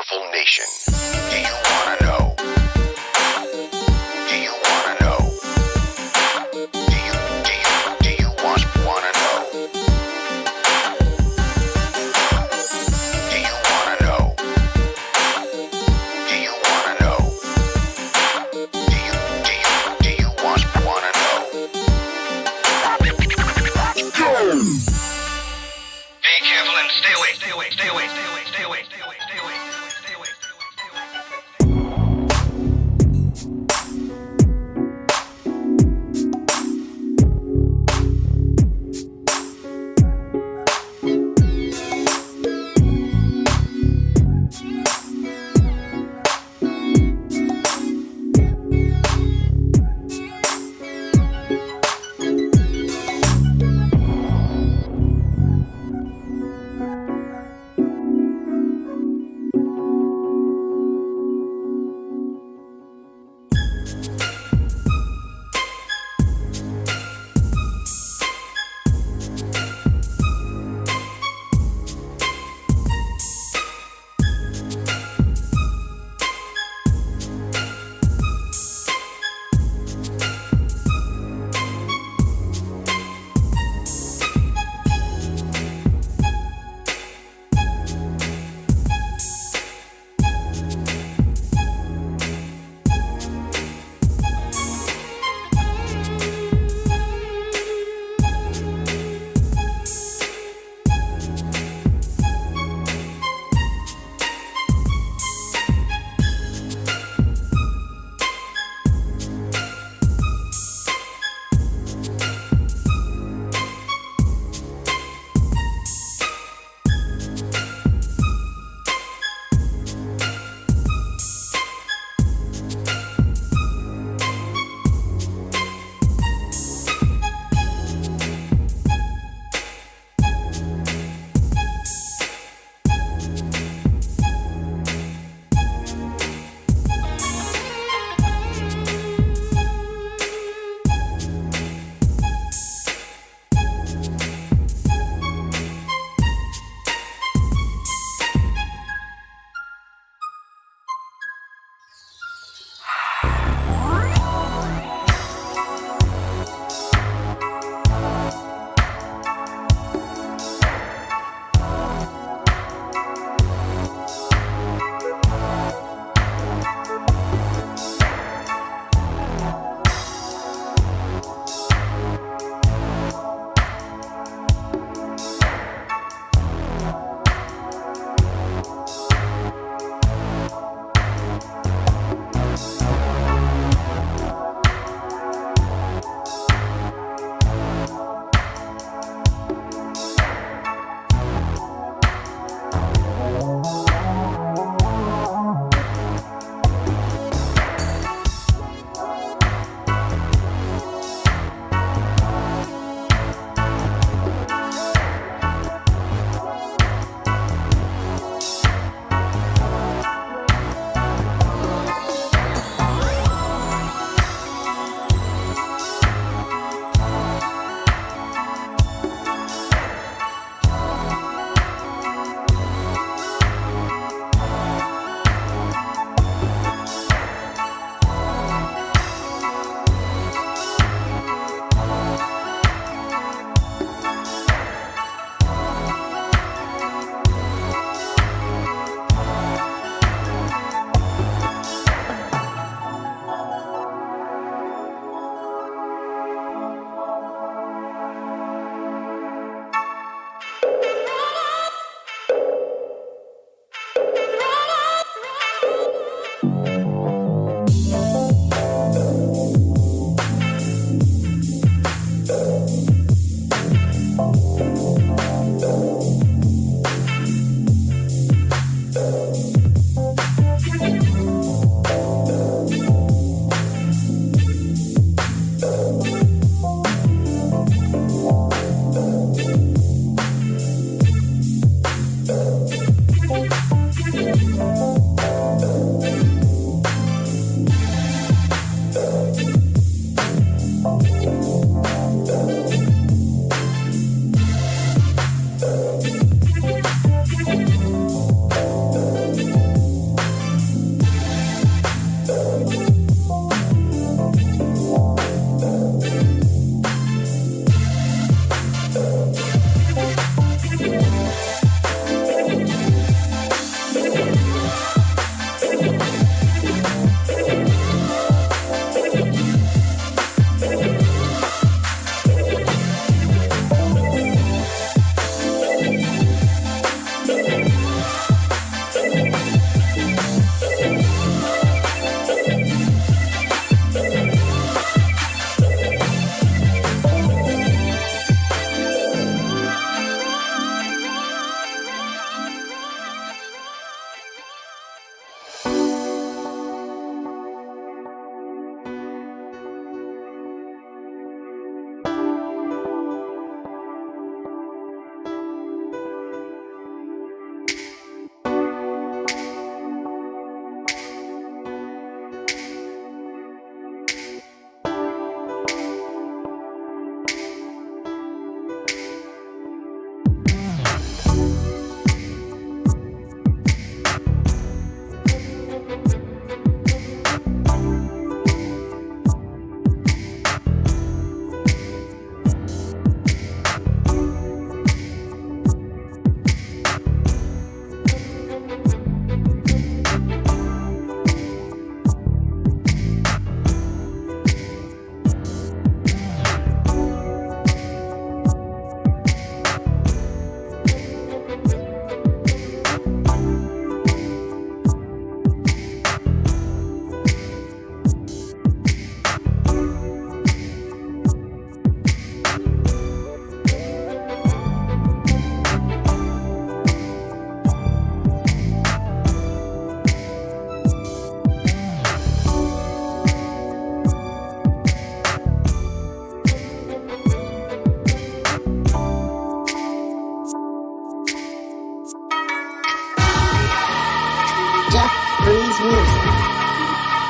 beautiful nation. Do you wanna know? Do you wanna know? Do you wanna know? Do you wanna know? Do you wanna know? Do you wanna know? Go! Be careful and stay away, stay away, stay away, stay away, stay away, stay away, stay away, stay away, stay away, stay away, stay away.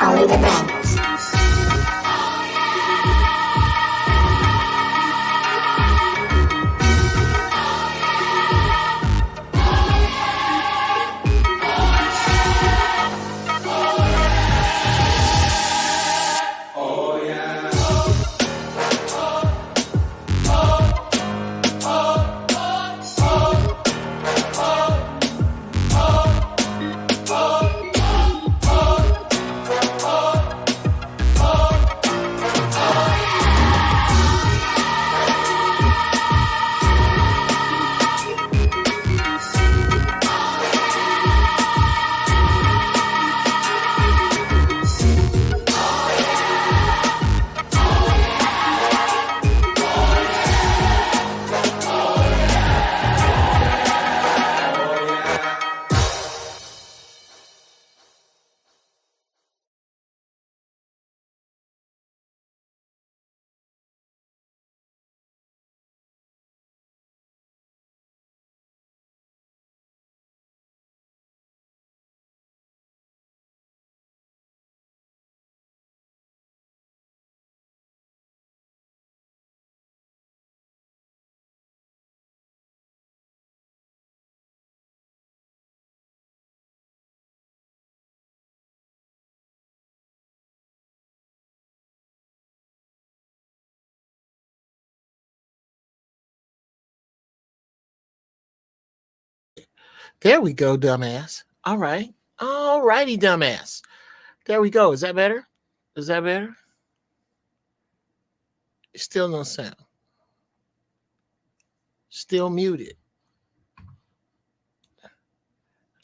Only the bangers. There we go, dumbass. All right. All righty, dumbass. There we go. Is that better? Is that better? Still no sound. Still muted.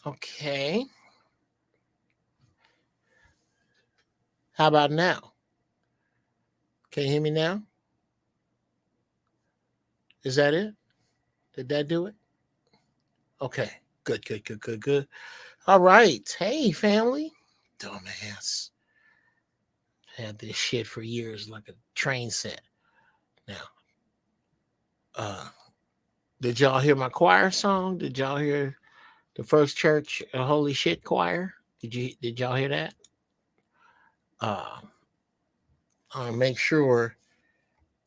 Okay. How about now? Can you hear me now? Is that it? Did that do it? Okay. Good. All right. Hey, family. Dumbass. Had this shit for years like a train set. Now, did y'all hear my choir song? Did y'all hear the First Church Holy Shit Choir? Did y'all hear that? I'll make sure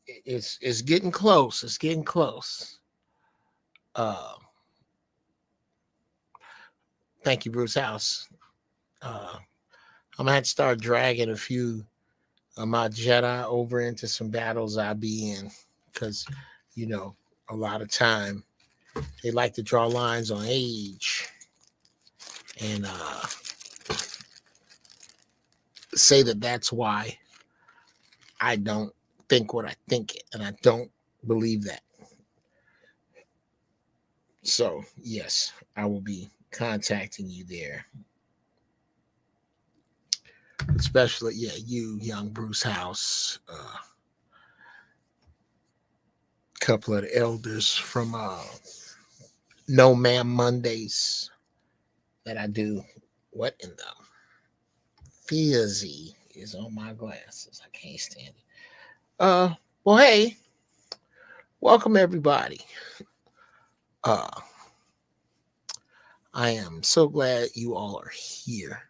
it's getting close. It's getting close. Thank you, Bruce House. I'm gonna have to start dragging a few of my Jedi over into some battles I be in, because a lot of time they like to draw lines on age and say that that's why I don't think what I think, and I don't believe that. So yes, I will be contacting you there, especially you, young Bruce House, couple of the elders from No Ma'am Mondays that I do. What in the fizzy is on my glasses? I can't stand it. Well, hey, welcome everybody. I am so glad you all are here.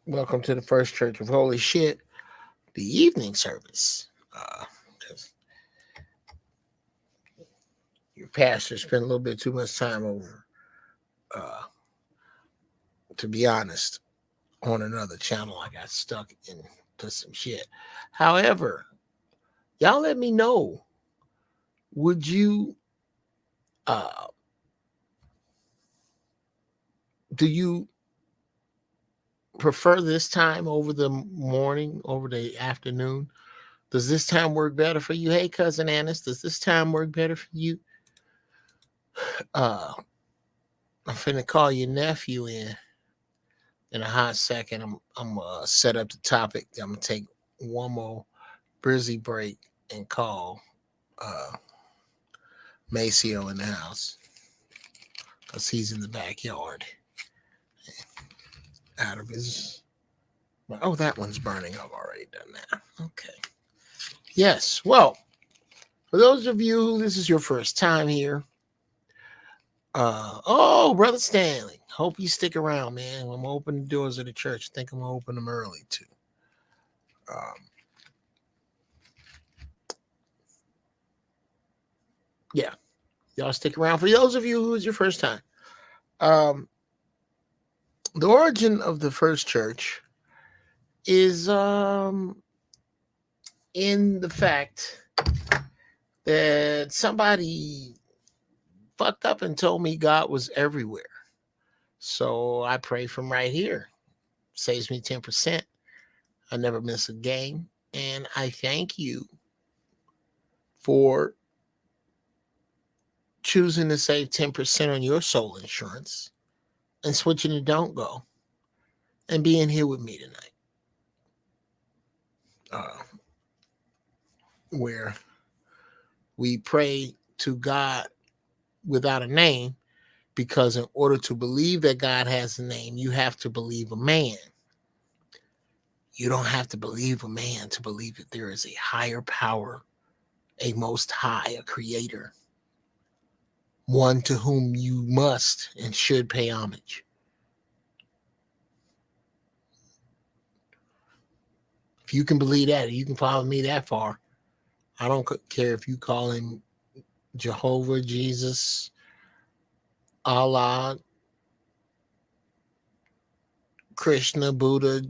Welcome to the First Church of Holy Shit, the evening service. Your pastor spent a little bit too much time over, to be honest, on another channel. I got stuck into some shit. However, y'all let me know, would you do you prefer this time over the morning, over the afternoon? Does this time work better for you? Hey, cousin Annis, does this time work better for you? I'm finna call your nephew in a hot second. I'm gonna set up the topic. I'm gonna take one more brizzy break and call Maceo in the house, because he's in the backyard out of his. Oh, that one's burning. I've already done that. Okay. Yes. Well, for those of you who this is your first time here, oh, Brother Stanley. Hope you stick around, man. I'm gonna open the doors of the church. I think I'm gonna open them early too. Um, yeah, y'all stick around. For those of you who is your first time, um, the origin of the first church is in the fact that somebody fucked up and told me God was everywhere. So I pray from right here. Saves me 10%. I never miss a game. And I thank you for choosing to save 10% on your soul insurance and switching to Don't Go and being here with me tonight. Where we pray to God without a name, because in order to believe that God has a name, you have to believe a man. You don't have to believe a man to believe that there is a higher power, a most high, a creator, one to whom you must and should pay homage. If you can believe that, you can follow me that far. I don't care if you call him Jehovah, Jesus, Allah, Krishna, Buddha,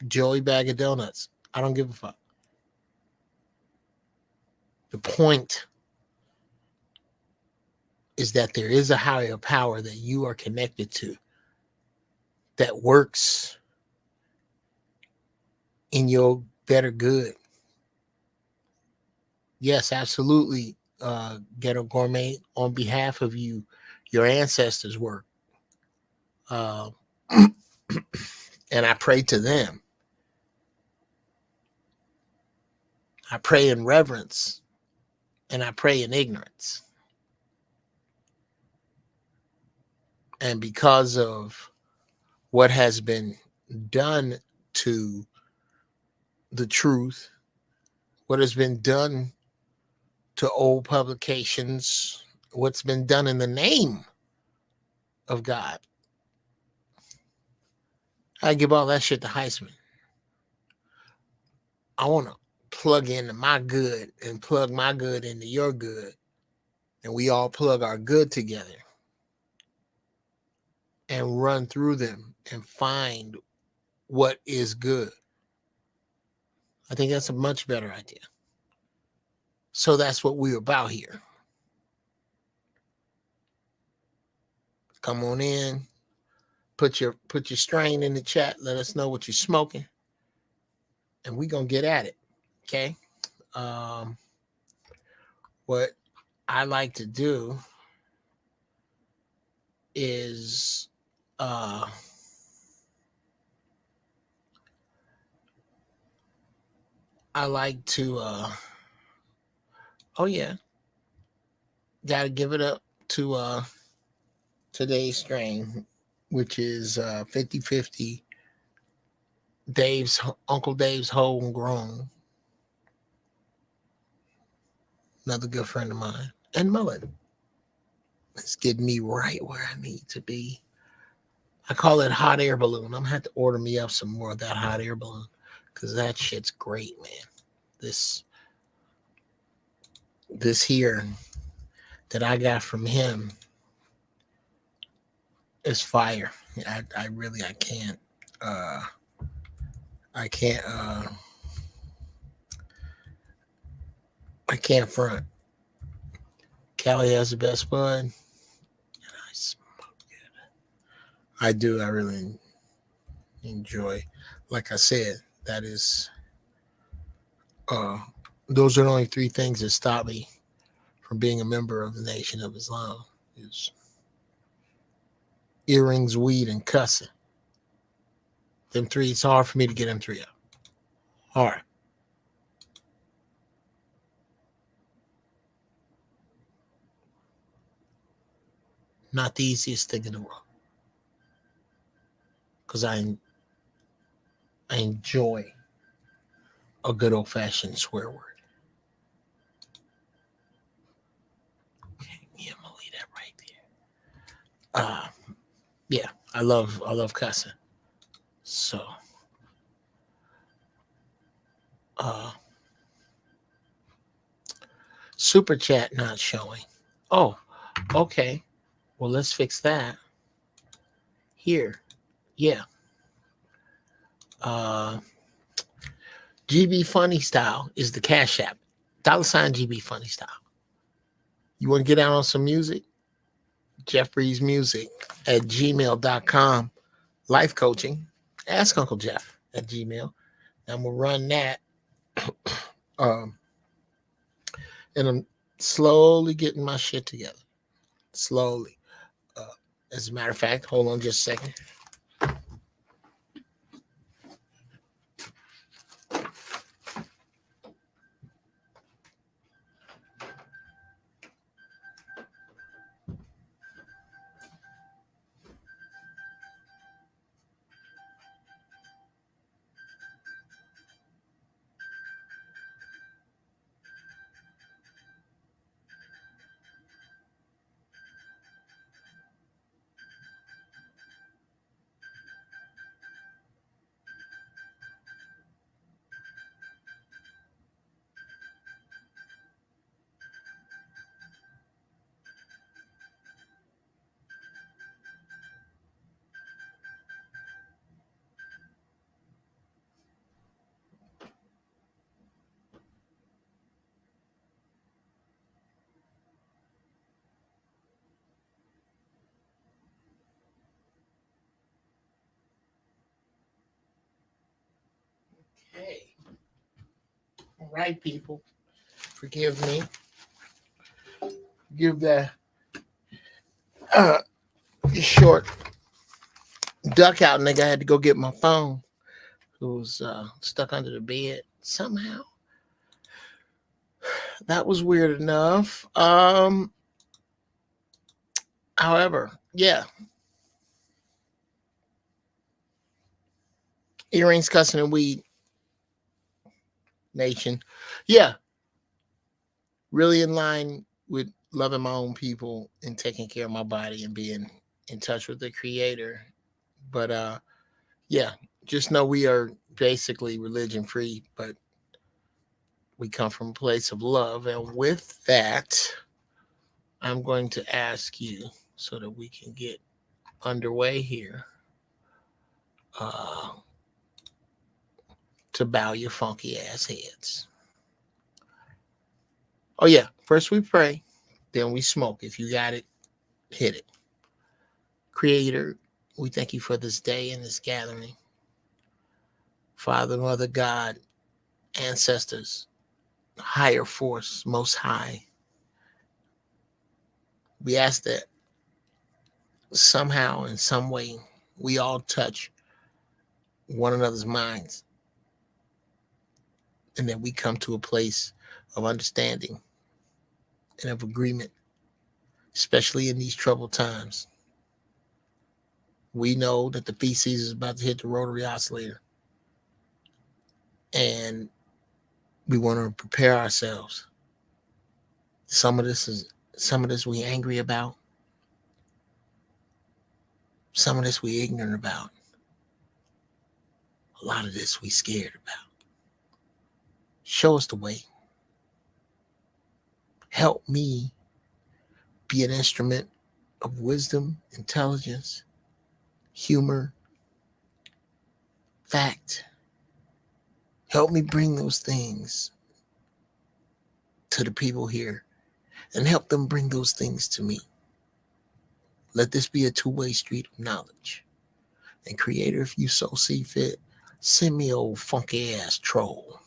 Joey Bag of Donuts. I don't give a fuck. The point is that there is a higher power that you are connected to that works in your better good. Yes, absolutely. Ghetto Gourmet, on behalf of you, your ancestors work. Uh, and I pray to them. I pray in reverence and I pray in ignorance. And because of what has been done to the truth, what has been done to old publications, what's been done in the name of God, I give all that shit to Heisman. I want to plug into my good and plug my good into your good. And we all plug our good together and run through them and find what is good. I think that's a much better idea. So that's what we're about here. Come on in, put your strain in the chat. Let us know what you're smoking, and we're gonna get at it. Okay. What I like to do is I like to oh yeah, gotta give it up to today's strain, which is 50-50 Uncle Dave's homegrown. Another good friend of mine. And Mullen. It's getting me right where I need to be. I call it hot air balloon. I'm gonna have to order me up some more of that hot air balloon, because that shit's great, man. This here that I got from him is fire. I really I can't I can't front. Callie has the best bud, and I smoke it. I do. I really enjoy. Like I said, that is. Those are the only three things that stop me from being a member of the Nation of Islam: is earrings, weed, and cussing. Them three. It's hard for me to get them three up. All right. Not the easiest thing in the world, because I enjoy a good old fashioned swear word. Okay, yeah, I'm gonna leave that right there. Yeah. I love cussing. So uh super chat not showing. Oh, okay. Well, let's fix that here. Yeah. Uh GB Funny Style is the Cash App. $ GB Funny Style. You want to get out on some music? Jeffrey's Music at gmail.com. Life coaching. Ask Uncle Jeff at Gmail. I'm going to run that. Um, and I'm slowly getting my shit together. Slowly. Uh, as a matter of fact, hold on just a second. Hey. All right, people. Forgive me. Give that uh, short duck out, nigga. I had to go get my phone. It was stuck under the bed somehow. That was weird enough. However, yeah. Earrings, cussing, and weed nation. Yeah. Really in line with loving my own people and taking care of my body and being in touch with the creator. But yeah, just know we are basically religion free, but we come from a place of love. And with that, I'm going to ask you so that we can get underway here uh, to bow your funky ass heads. Oh, yeah. First we pray, then we smoke. If you got it, hit it. Creator, we thank you for this day and this gathering. Father, Mother, God, ancestors, higher force, most high. We ask that somehow, in some way, we all touch one another's minds and that we come to a place of understanding and of agreement, especially in these troubled times. We know that the feces is about to hit the rotary oscillator, and we want to prepare ourselves. Some of this we angry about. Some of this we ignorant about. A lot of this we scared about. Show us the way. Help me be an instrument of wisdom, intelligence, humor, fact. Help me bring those things to the people here and help them bring those things to me. Let this be a two-way street of knowledge. And Creator, if you so see fit, send me old funky ass troll.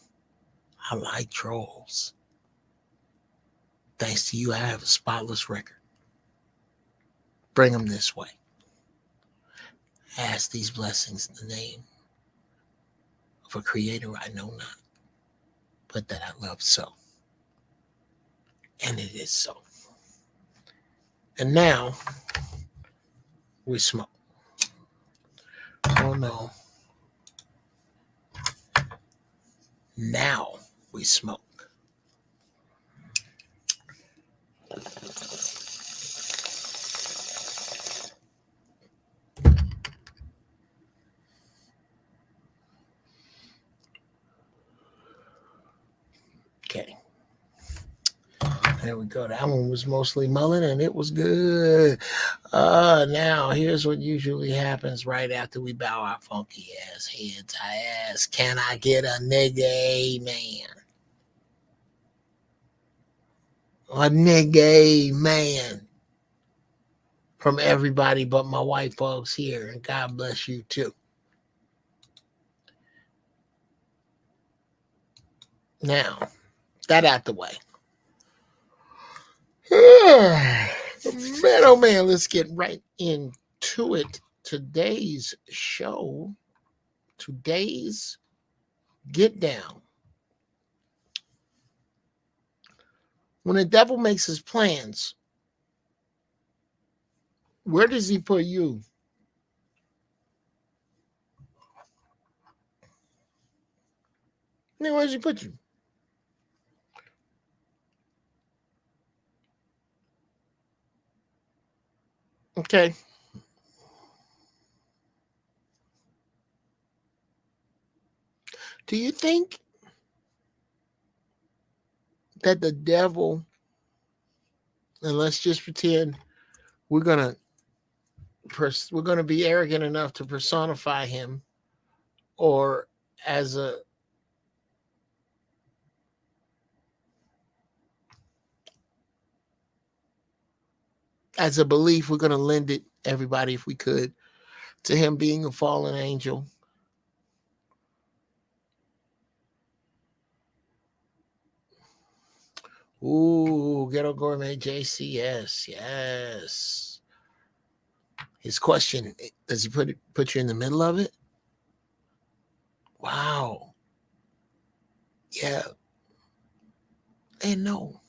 I like trolls. Thanks to you, I have a spotless record. Bring them this way. Ask these blessings in the name of a Creator I know not, but that I love so. And it is so. And now we smoke. Oh no. Now we smoke. There we go. That one was mostly mullet and it was good. Now here's what usually happens right after we bow our funky ass heads. I ask, can I get a nigga amen? A nigga amen from everybody but my white folks here, and God bless you too. Now, that out the way. Man, oh man, let's get right into it. Today's show, today's get down. When the devil makes his plans, where does he put you? Where does he put you? Okay. Do you think that the devil, and let's just pretend we're gonna be arrogant enough to personify him, or as a belief, we're gonna lend it, everybody, if we could, to him being a fallen angel? Ooh, Ghetto Gourmet JCS, yes. His question: does he put you in the middle of it? Wow. Yeah. And no.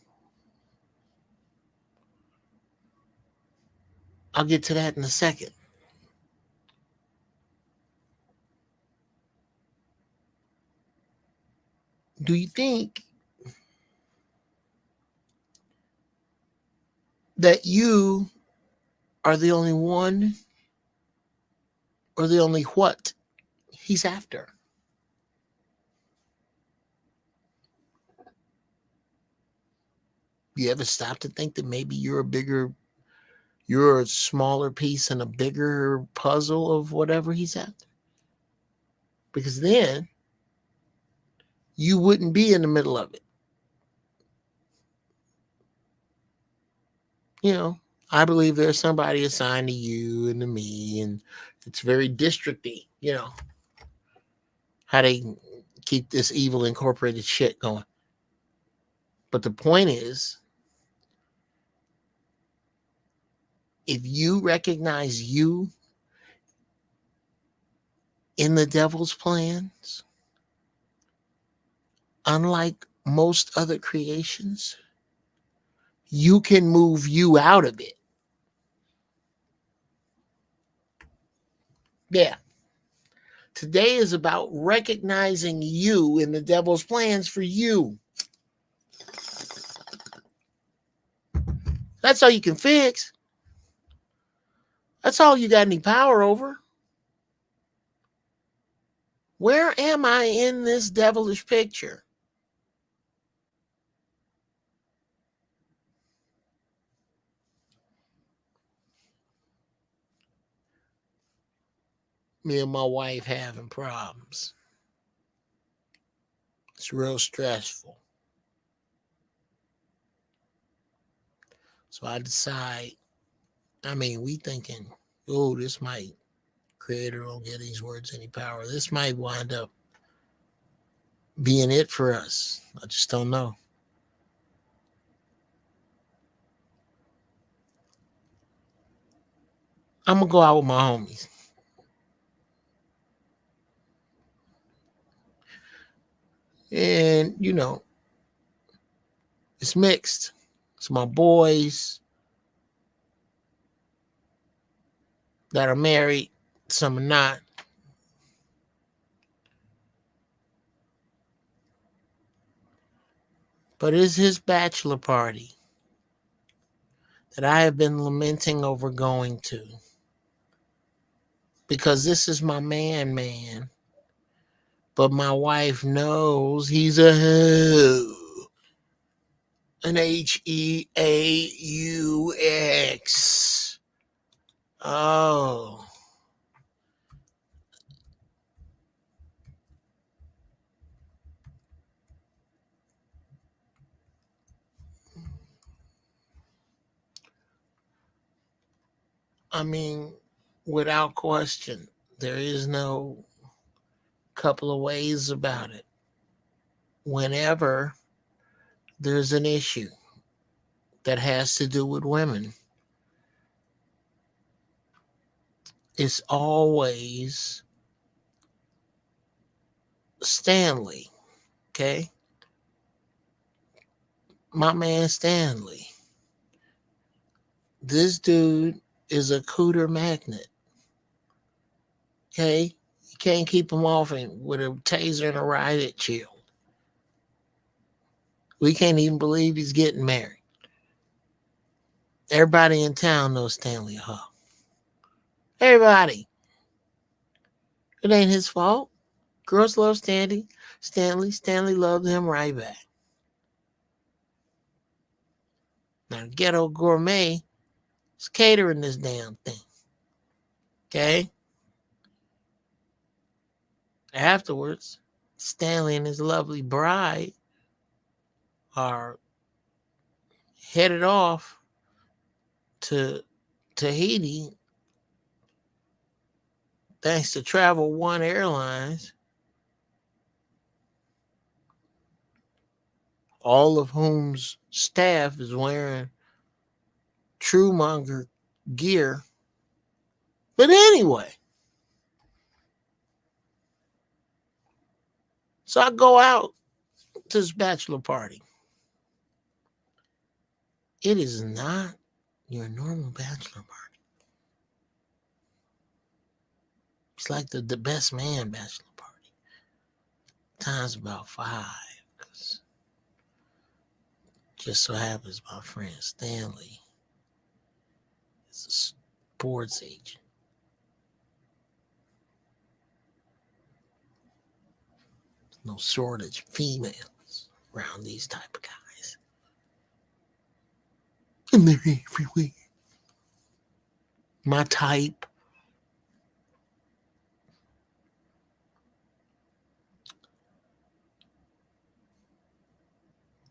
I'll get to that in a second. Do you think that you are the only one or the only what he's after? You ever stop to think that maybe you're a smaller piece in a bigger puzzle of whatever he's after? Because then you wouldn't be in the middle of it. You know, I believe there's somebody assigned to you and to me, and it's very districty, how they keep this evil incorporated shit going. But the point is, if you recognize you in the devil's plans, unlike most other creations, you can move you out of it. Yeah. Today is about recognizing you in the devil's plans for you. That's all you can fix. That's all you got any power over. Where am I in this devilish picture? Me and my wife having problems. It's real stressful. So I decide, we thinking, oh, this might, Creator don't get these words any power. This might wind up being it for us. I just don't know. I'm going to go out with my homies. And, it's mixed. It's my boys that are married, some are not. But it's his bachelor party that I have been lamenting over going to. Because this is my man. But my wife knows he's a hoe. An Heaux. Oh. I mean, without question, there is no couple of ways about it. Whenever there's an issue that has to do with women, it's always Stanley, okay? My man Stanley. This dude is a cooter magnet, okay? You can't keep him off him with a taser and a riot shield. We can't even believe he's getting married. Everybody in town knows Stanley Hall. Everybody. It ain't his fault. Girls love Stanley. Stanley loved him right back. Now, Ghetto Gourmet is catering this damn thing. Okay? Afterwards, Stanley and his lovely bride are headed off to Tahiti thanks to Travel One Airlines, all of whom's staff is wearing Truemonger gear. But anyway, so I go out to this bachelor party. It is not your normal bachelor party. It's like the best man bachelor party. Times about 5. Cause just so happens my friend Stanley is a sports agent. There's no shortage of females around these type of guys. And they're everywhere. My type.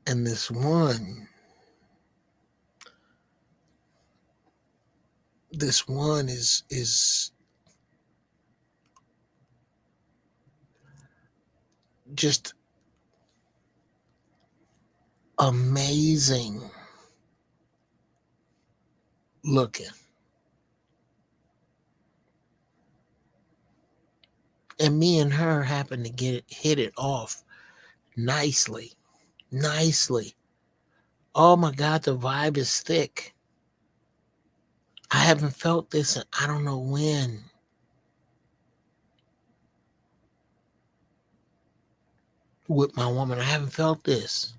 And this one is just amazing looking. And me and her happened to hit it off nicely. Oh my God, the vibe is thick. I haven't felt this in I don't know when. With my woman, I haven't felt this.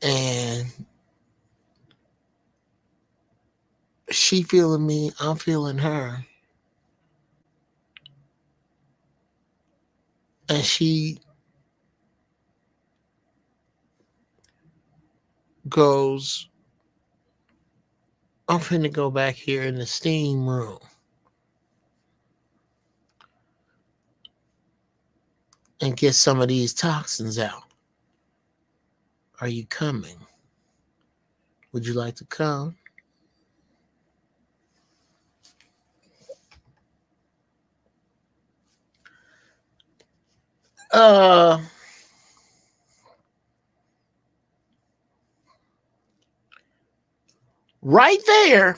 And she feeling me, I'm feeling her. And she goes, I'm finna go back here in the steam room. And get some of these toxins out. Are you coming? Would you like to come? Uh, right there,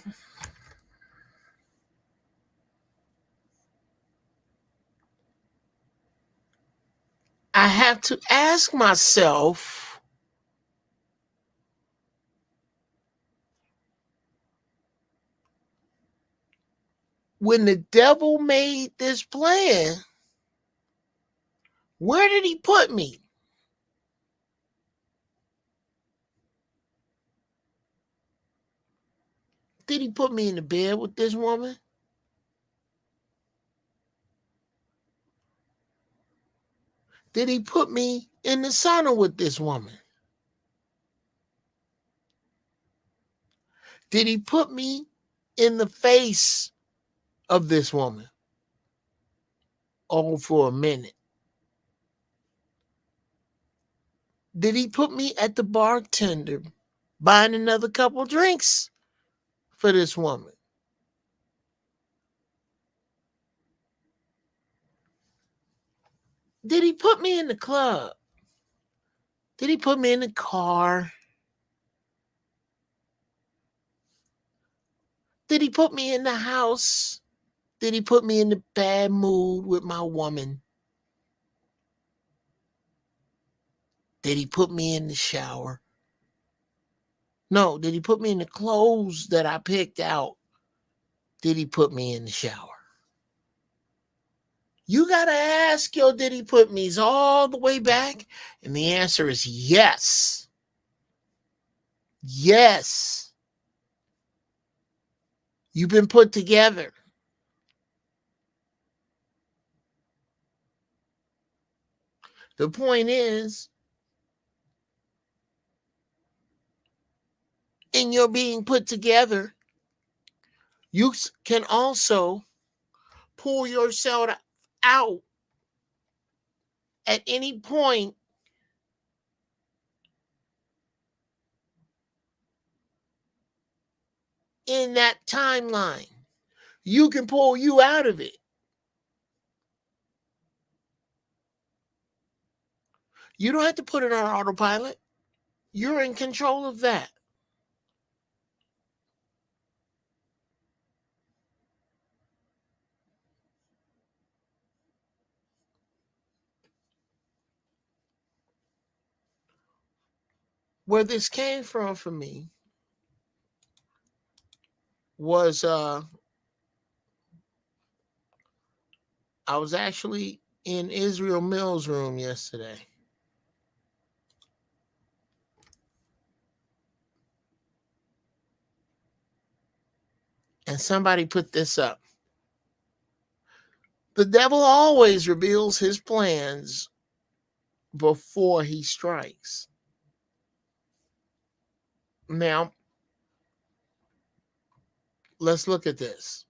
I have to ask myself, when the devil made this plan, where did he put me? Did he put me in the bed with this woman? Did he put me in the sauna with this woman? Did he put me in the face of this woman? All for a minute. Did he put me at the bartender buying another couple drinks for this woman? Did he put me in the club? Did he put me in the car? Did he put me in the house? Did he put me in the bad mood with my woman? Did he put me in the shower? No, did he put me in the clothes that I picked out? Did he put me in the shower? You got to ask your did he put me's all the way back. And the answer is yes. Yes. You've been put together. The point is, in your being put together, you can also pull yourself out at any point in that timeline. You can pull you out of it. You don't have to put it on autopilot. You're in control of that. Where this came from for me was I was actually in Israel Mill's room yesterday. And somebody put this up. The devil always reveals his plans before he strikes. Now, let's look at this.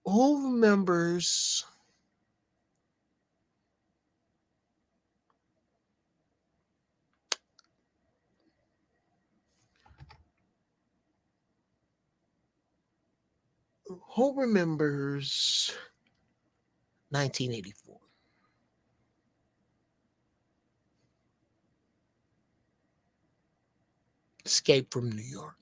Who remembers who remembers 1984? Escape from New York.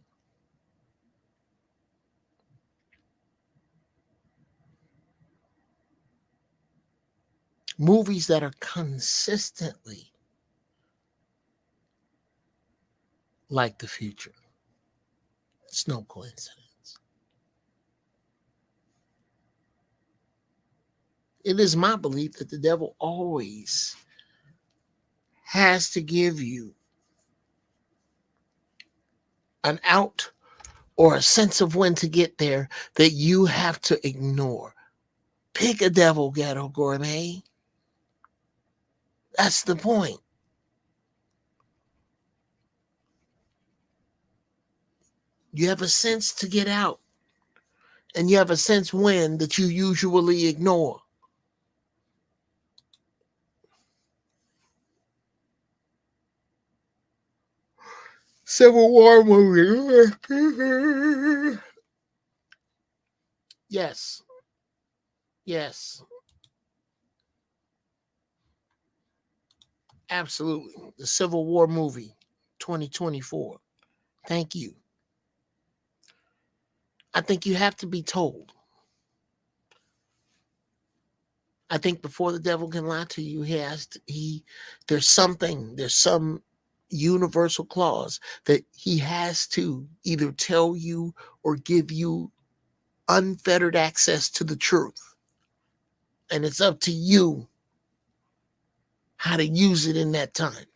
Movies that are consistently like the future. It's no coincidence. It is my belief that the devil always has to give you an out or a sense of when to get there that you have to ignore. Pick a devil, ghetto gourmet. That's the point. You have a sense to get out, and you have a sense when that you usually ignore. Civil War movie. Yes. Yes. Absolutely. The Civil War movie, 2024. Thank you. I think you have to be told. I think before the devil can lie to you, there's some universal clause that he has to either tell you or give you unfettered access to the truth. And it's up to you how to use it in that time.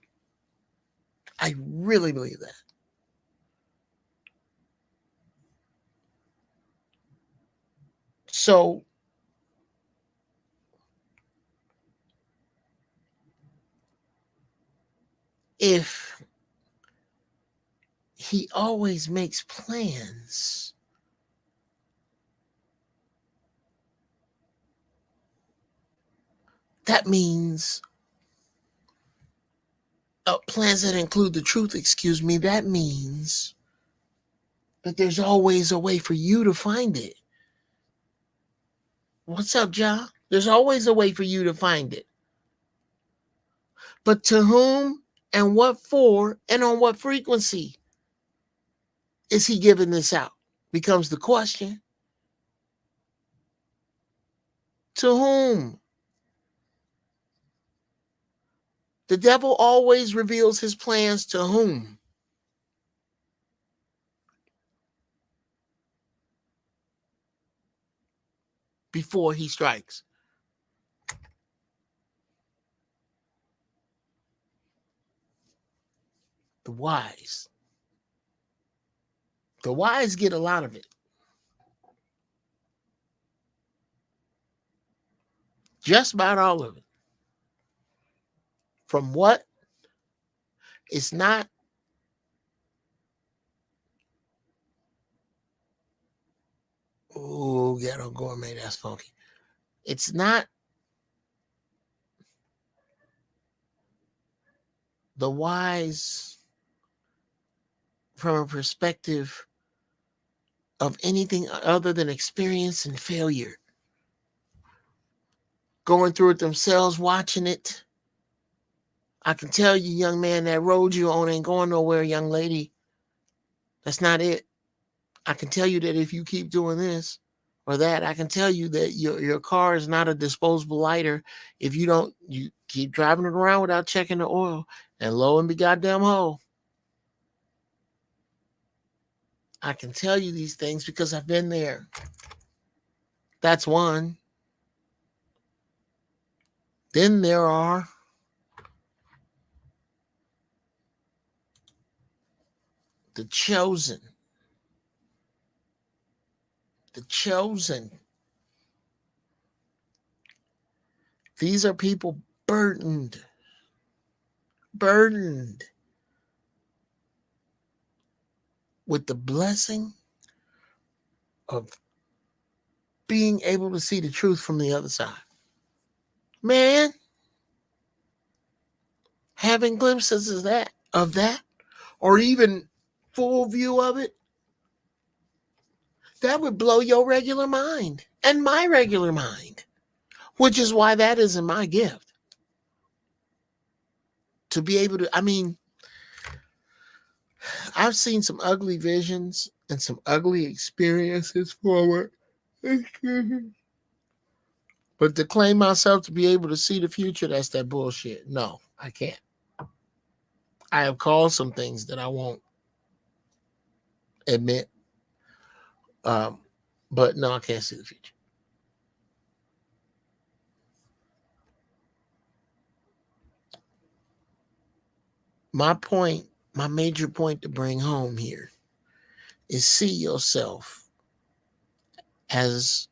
I really believe that. So if he always makes plans, that means plans that include the truth, excuse me, that means that there's always a way for you to find it. What's up, Ja? There's always a way for you to find it. But to whom and what for and on what frequency is he giving this out? Becomes the question. To whom? The devil always reveals his plans to whom? Before he strikes. The wise. The wise get a lot of it. Just about all of it. From what? It's not oh, ghetto gourmet, that's funky. It's not the wise from a perspective of anything other than experience and failure. Going through it themselves, watching it. I can tell you, young man, that road you on ain't going nowhere, young lady. That's not it. I can tell you that if you keep doing this or that, I can tell you that your car is not a disposable lighter if you keep driving it around without checking the oil. And lo and be goddamn ho. I can tell you these things because I've been there. That's one. Then there are the chosen. The chosen. These are people burdened with the blessing of being able to see the truth from the other side. Man, having glimpses of that, or even full view of it, that would blow your regular mind and my regular mind, which is why that isn't my gift. To be able to, I've seen some ugly visions and some ugly experiences forward. But to claim myself to be able to see the future, that's that bullshit. No, I can't. I have called some things that I won't admit. But no, I can't see the future. My major point to bring home here is see yourself as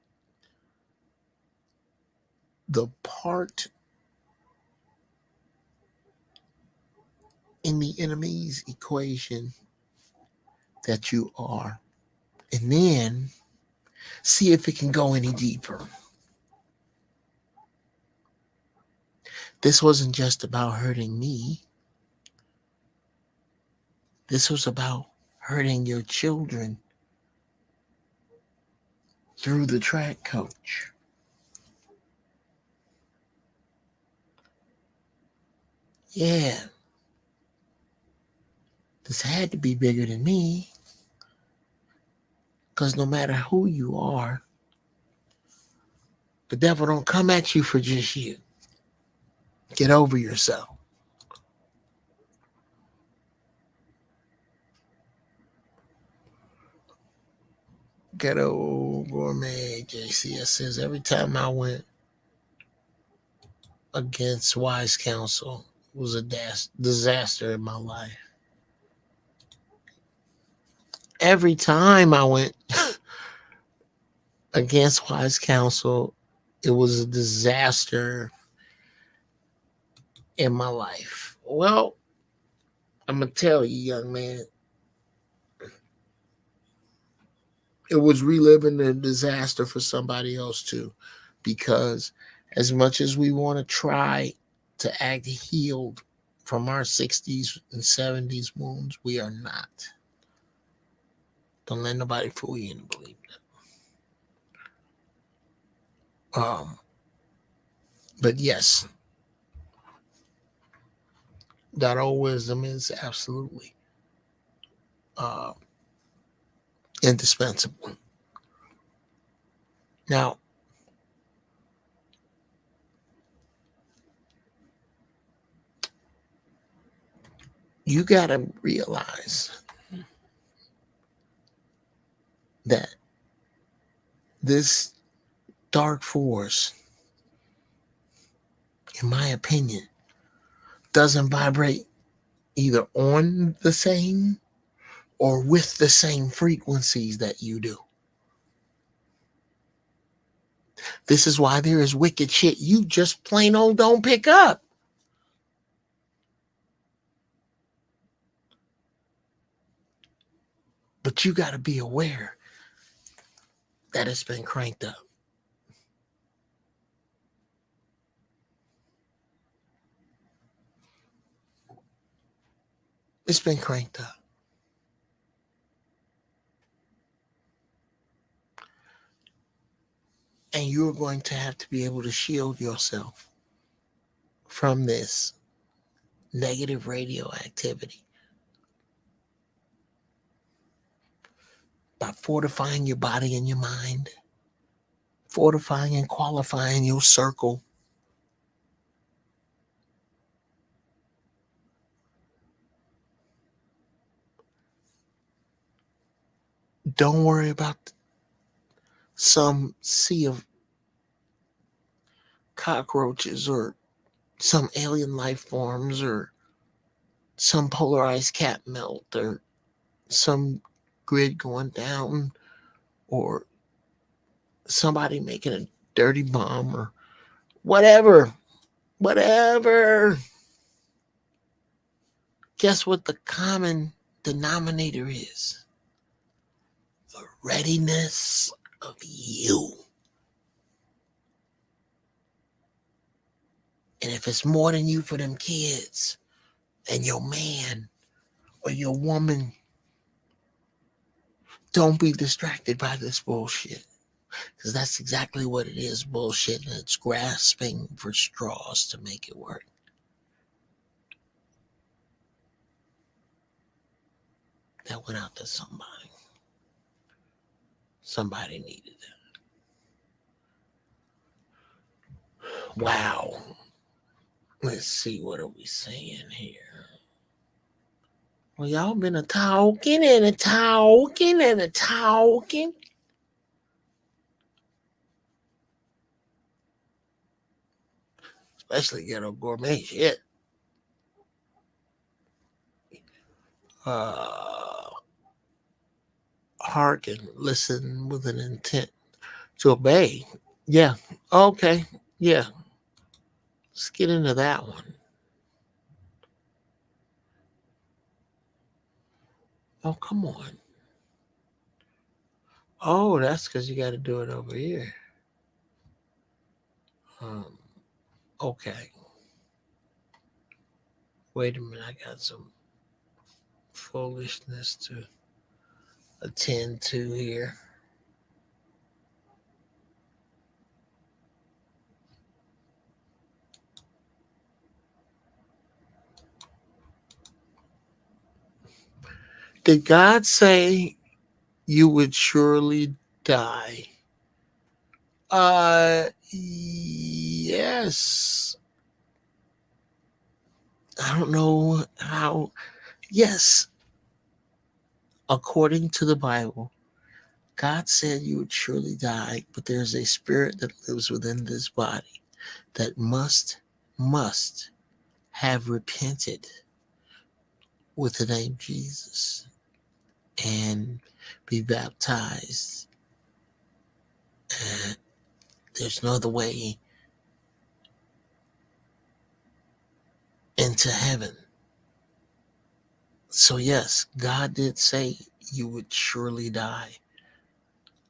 the part in the enemy's equation that you are. And then see if it can go any deeper. This wasn't just about hurting me. This was about hurting your children through the track coach. Yeah. This had to be bigger than me. Because no matter who you are, the devil don't come at you for just you. Get over yourself. Ghetto Gourmet JCS says every time I went against wise counsel was a disaster in my life. Every time I went against wise counsel. It was a disaster in my life. Well, I'm going to tell you, young man, it was reliving the disaster for somebody else too. Because as much as we want to try to act healed from our 60s and 70s wounds, we are not. Don't let nobody fool you into believing that. But yes, that old wisdom is absolutely uh, indispensable. Now, you got to realize that this dark force, in my opinion, doesn't vibrate either on the same or with the same frequencies that you do. This is why there is wicked shit you just plain old don't pick up. But you got to be aware that it's been cranked up. It's been cranked up. And you're going to have to be able to shield yourself from this negative radioactivity by fortifying your body and your mind, fortifying and qualifying your circle. Don't worry about some sea of cockroaches or some alien life forms or some polarized cap melt or some grid going down or somebody making a dirty bomb or whatever. Guess what the common denominator is? The readiness of you. And if it's more than you for them kids and your man or your woman, don't be distracted by this bullshit. Because that's exactly what it is, bullshit. And it's grasping for straws to make it work. That went out to somebody. Somebody needed it. Wow. Let's see, what are we saying here? Well, y'all been a talking and a talking and a talking. Especially ghetto gourmet shit. Uh, Hearken, listen with an intent to obey. Yeah. Okay. Yeah. Let's get into that one. Oh, come on. Oh, that's because you got to do it over here. Um, okay. Wait a minute. I got some foolishness to attend to here. Did God say you would surely die? Yes. I don't know how. Yes. According to the Bible, God said you would surely die, but there's a spirit that lives within this body that must have repented with the name Jesus and be baptized And there's no other way into heaven. So, yes, God did say you would surely die.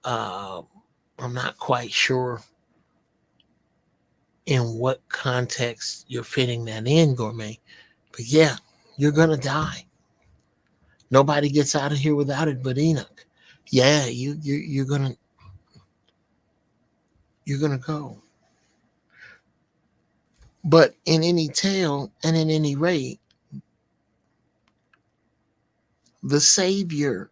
Uh, I'm not quite sure in what context you're fitting that in, Gourmet. But yeah, you're going to die. Nobody gets out of here without it but Enoch. Yeah, you're gonna go. But in any tale and in any rate, the savior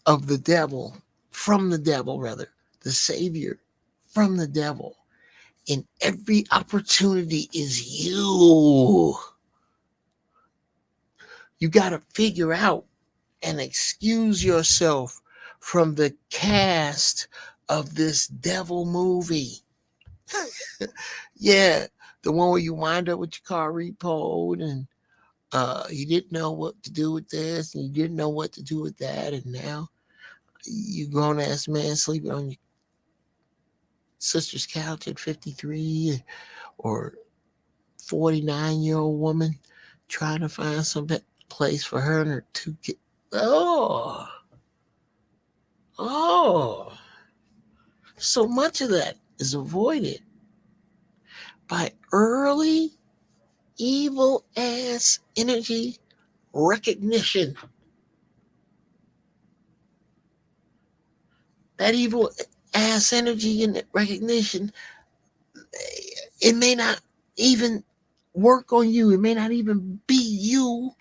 of the devil, from the devil rather, the savior from the devil in every opportunity is you. You got to figure out and excuse yourself from the cast of this devil movie. Yeah, the one where you wind up with your car repoed and you didn't know what to do with this and you didn't know what to do with that, and now you grown ass man sleeping on your sister's couch at 53, or 49-year-old woman trying to find some place for her and her two kids. Oh, oh, so much of that is avoided by early evil ass energy recognition. That evil ass energy and recognition, it may not even work on you. It may not even be you.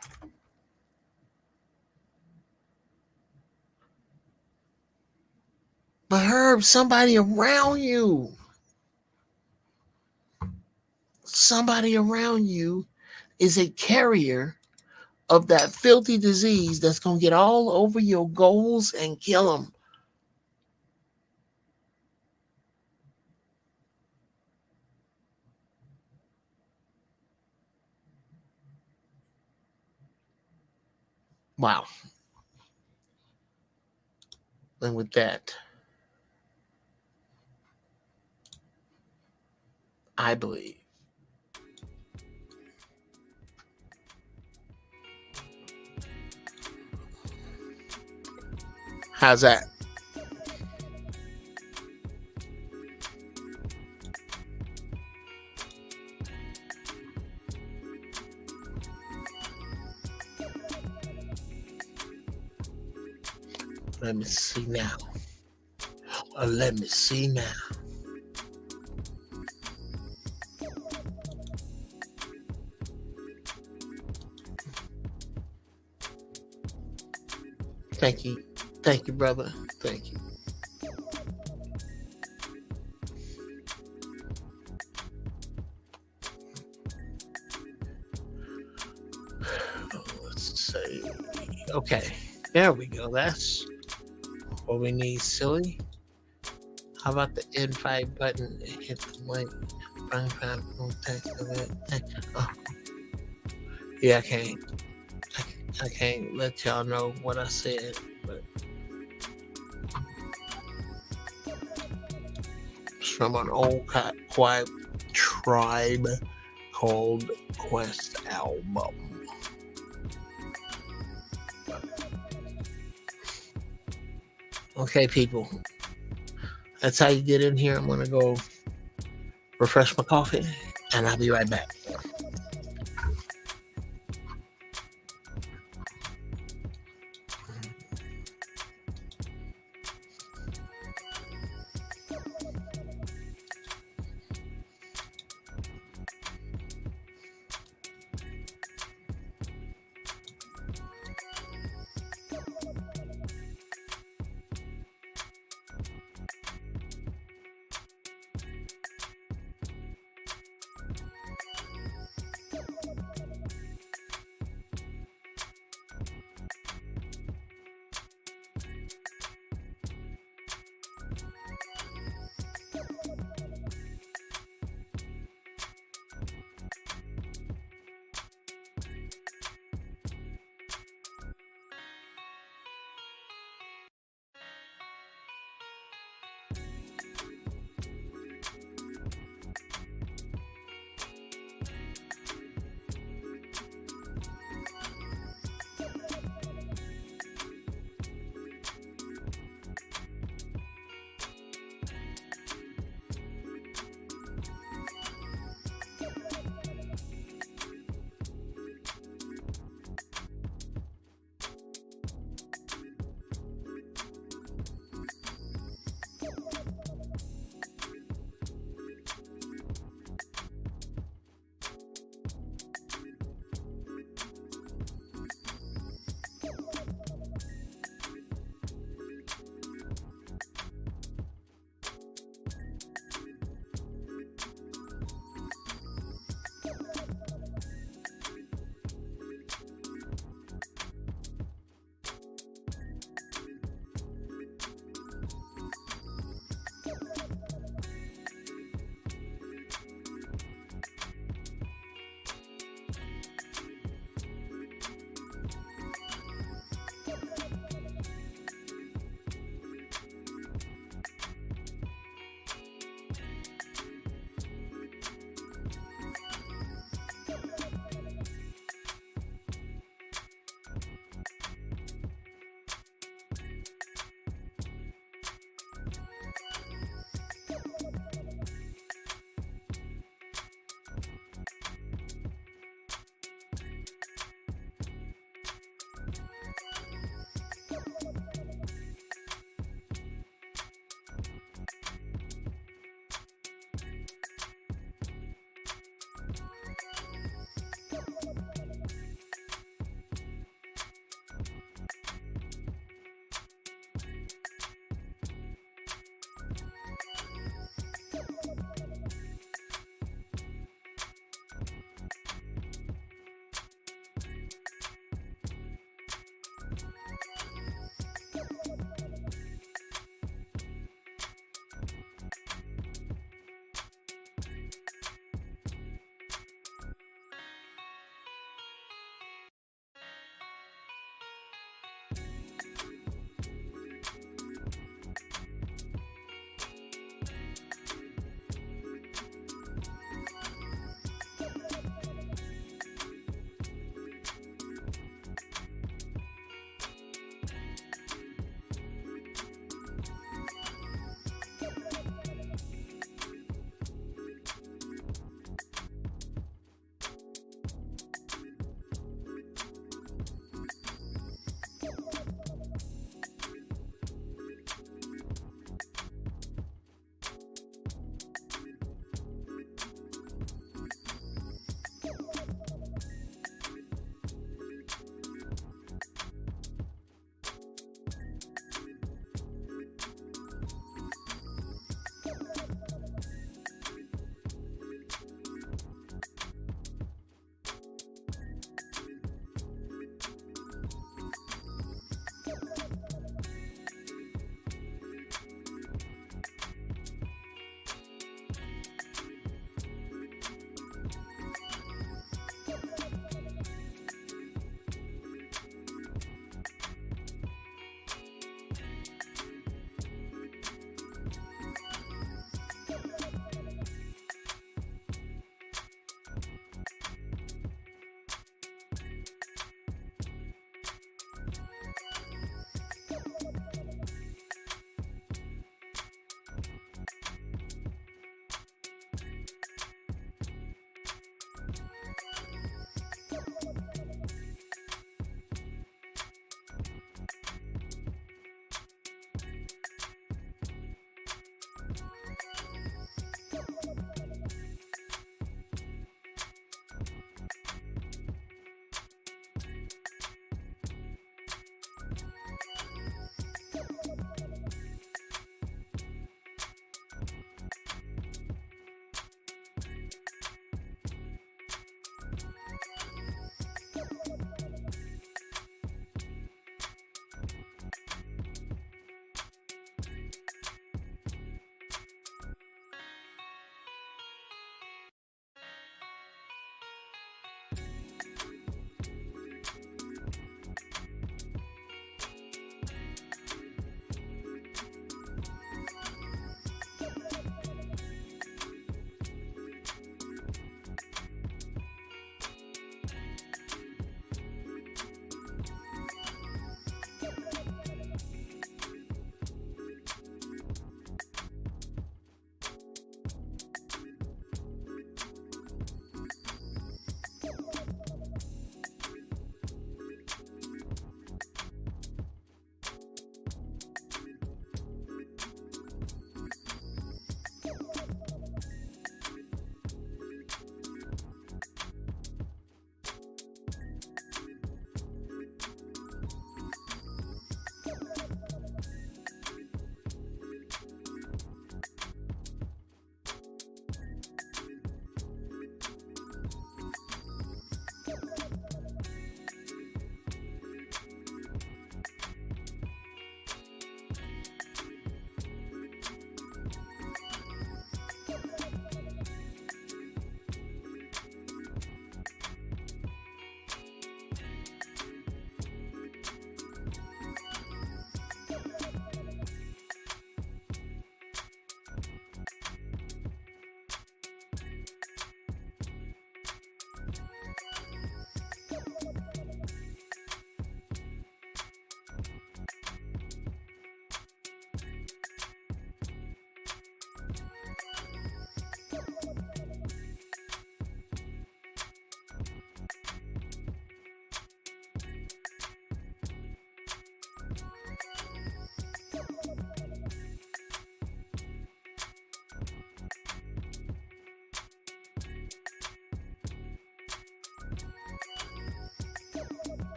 But Herb, somebody around you, is a carrier of that filthy disease that's going to get all over your goals and kill them. Wow. And with that, I believe. How's that? Let me see now. Let me see now. Thank you. Thank you, brother. Thank you. Let's say, okay, there we go. That's what we need, silly. How about the invite button and hit the link? Text of it. Oh, yeah, I can't let y'all know what I said, but it's from an old quiet tribe called Quest Album. Okay, people. That's how you get in here. I'm going to go refresh my coffee, and I'll be right back.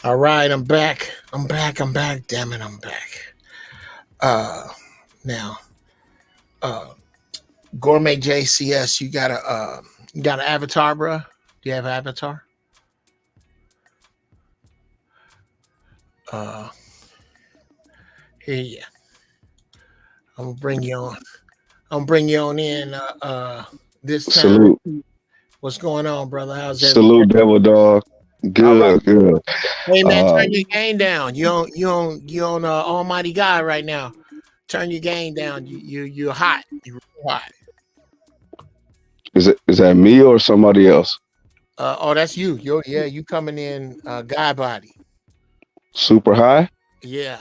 All right, I'm back. I'm back. I'm back. Damn it, I'm back. Uh, now, uh, Gourmet JCS, you got an avatar, bro? Do you have an avatar? Uh, here, yeah. I'm gonna bring you on. I'm gonna bring you on in. This time. Salute, What's going on, brother? How's everything? salute, Devil Dog. All right. Good, good. Hey man, Uh, turn your game down. You on Almighty God right now. Turn your game down. You're hot. You're real hot. is that me or somebody else? Oh, that's you. You coming in guy body. Super high? Yeah,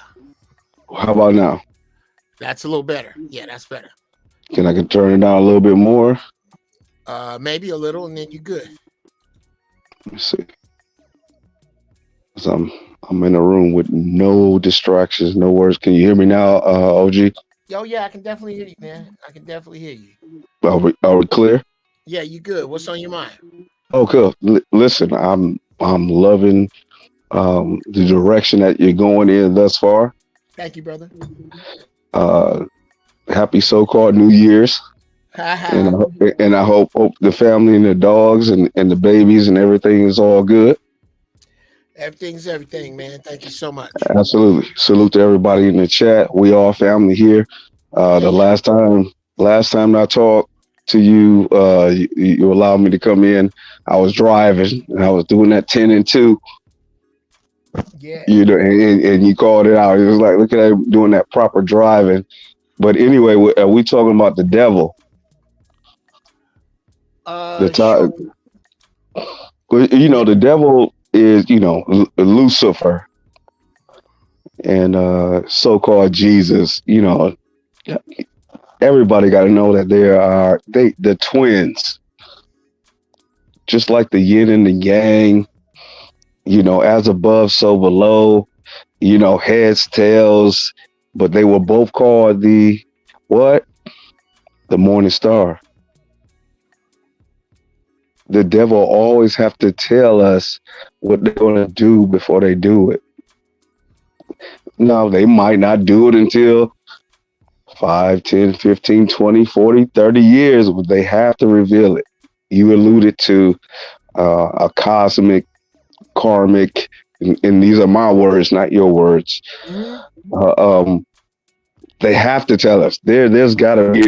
How about now? that's a little better. Yeah, that's better. Can turn it down a little bit more? Maybe a little, and then you good. Let me see. 'Cause I'm in a room with no distractions, no words. Can you hear me now, OG? Yo, yeah, I can definitely hear you, man. I can definitely hear you. Are we clear? Yeah, you good. What's on your mind? Oh, cool. Listen, I'm loving the direction that you're going in thus far. Thank you, brother. Uh, Happy so-called New Year's. And Haha. I hope the family and the dogs and the babies and everything is all good. Everything's everything, man. Thank you so much. Absolutely. Salute to everybody in the chat. We all family here. Yeah, The yeah. last time I talked to you, you allowed me to come in. I was driving and I was doing that 10 and 2, Yeah. and you called it out. It was like, look at that doing that proper driving. But anyway, we talking about the devil. The Sure. time, the devil is, Lucifer and so-called Jesus. Everybody got to know that the twins, just like the yin and the yang. As above, so below. Heads, tails, but they were both called the what? The morning star. The devil always have to tell us what they're going to do before they do it. No, they might not do it until 5, 10, 15, 20, 40, 30 years, but they have to reveal it. You alluded to a cosmic, karmic, and these are my words, not your words. Mhm. Uh, um, they have to tell us. There's got to be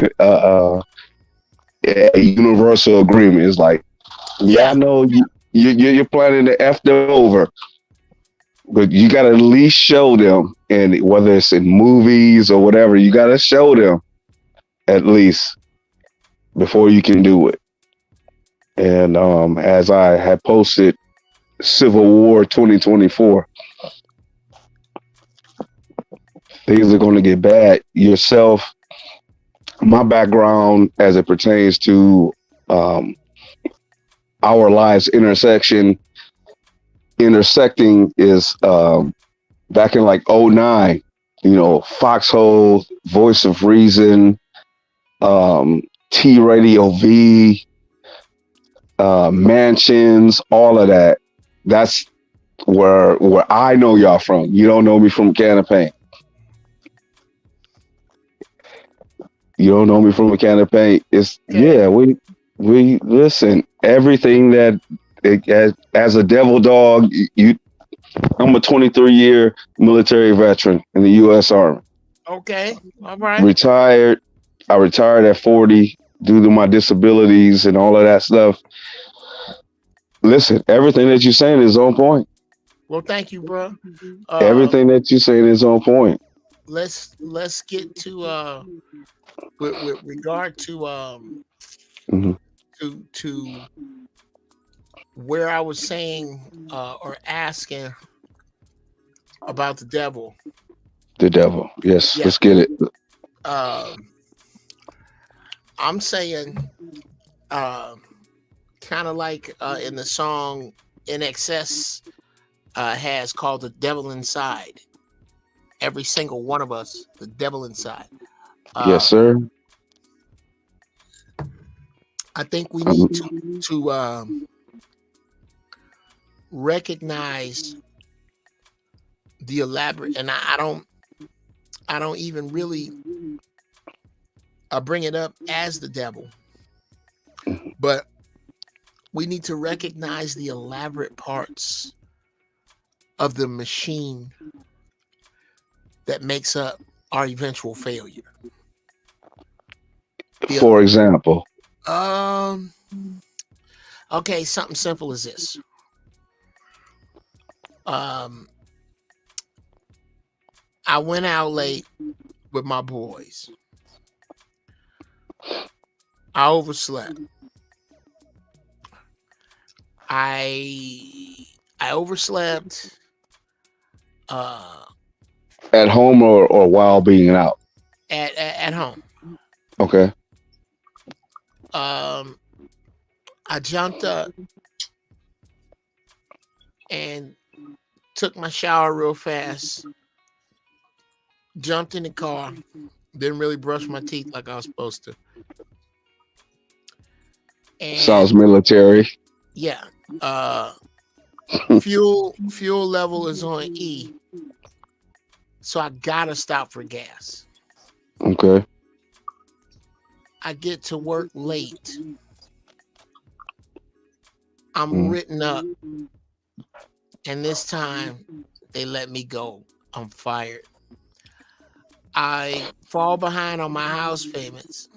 a universal agreement. It's like, yeah, I Yeah. know you're planning to F them over, but you got to at least show them. And whether it's in movies or whatever, you got to show them at least before you can do it. And as I had posted, Civil War 2024, things are going to get bad. Yourself, my background as it pertains to um, our lives intersecting is back in like '09. Foxhole, Voice of Reason, um, T Radio V, Mansions, all of that. That's where I know y'all from. You don't know me from Can of Paint. You don't know me from a Can of Paint. It's Okay. yeah. We listen. Everything that as a devil dog, I'm a 23-year military veteran in the U.S. Army. Okay. All right. Retired. I retired at 40 due to my disabilities and all of that stuff. Listen, everything that you're saying is on point. Well, thank you, bro. Uh, Everything that you're saying is on point. let's get to with regard to Hmm. to where I was saying or asking about the devil. The devil. Yes, Yeah. let's get it. Um, I'm saying kind of like in the song In Excess has called The Devil Inside. Every single one of us, the devil inside. Yes, Uh, sir. I think we need Mhm. to recognize the elaborate, and I don't even really bring it up as the devil, but we need to recognize the elaborate parts of the machine that makes up our eventual failure. For example, Um. Okay, something simple as this. Um, I went out late with my boys. I overslept. I overslept. Uh, at home or while being out. at home. Okay. Um, I jumped up and took my shower real fast. Jumped in the car. Didn't really brush my teeth like I was supposed to. Sounds And military. yeah, fuel level is on E, so I gotta stop for gas. Okay. I get to work late. I'm Mm. written up, and this time they let me go. I'm fired. I fall behind on my house payments.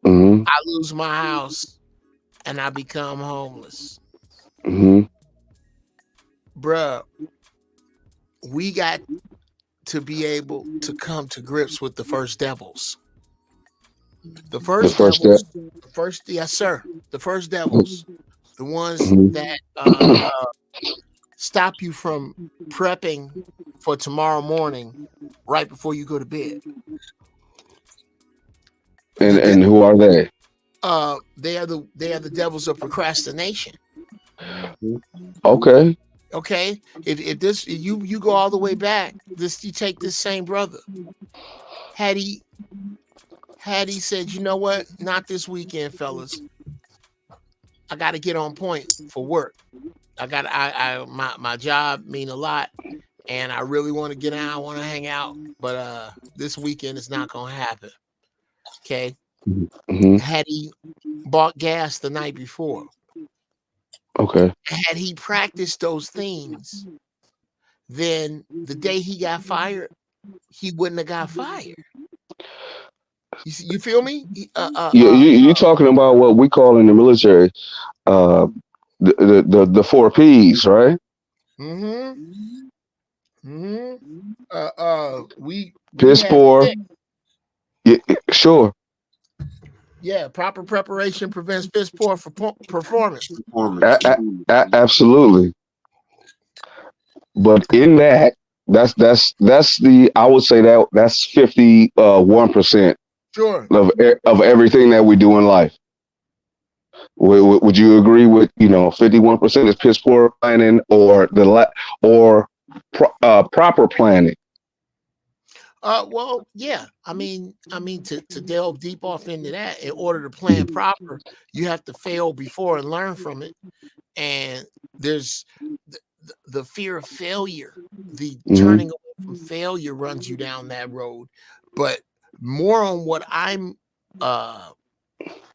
Hmm. I lose my house, and I become homeless. Hmm. Bruh, we got to be able to come to grips with the first devils. The The first first step. devils, the first, yes, sir. The first devils, the ones Mhm. that stop you from prepping for tomorrow morning right before you go to bed. The And who are they? they are the devils of procrastination. Okay. Okay, if this you go all the way back, this you take this same brother. Had he said, you know what, not this weekend, fellas. I got to get on point for work. My job mean a lot, and I really want to get out. I want to hang out, but this weekend is not gonna happen. Okay. Hmm. Had he bought gas the night before, Okay. had he practiced those things, then the day he got fired, he wouldn't have got fired. You feel me? You talking about what we call in the military uh the four P's, right? Mm-hmm. Mm-hmm. We Piss have poor. six. Yeah, sure. Yeah, proper preparation prevents piss poor for performance. A- a- absolutely. But in that, that's the I would say that's 51% Sure. of everything that we do in life. Would you agree with 51% is piss poor planning or proper planning? Well, yeah. I mean, to delve deep off into that, in order to plan proper, you have to fail before and learn from it. And there's the fear of failure, the Hmm. turning away from failure runs you down that road. But more on what I'm uh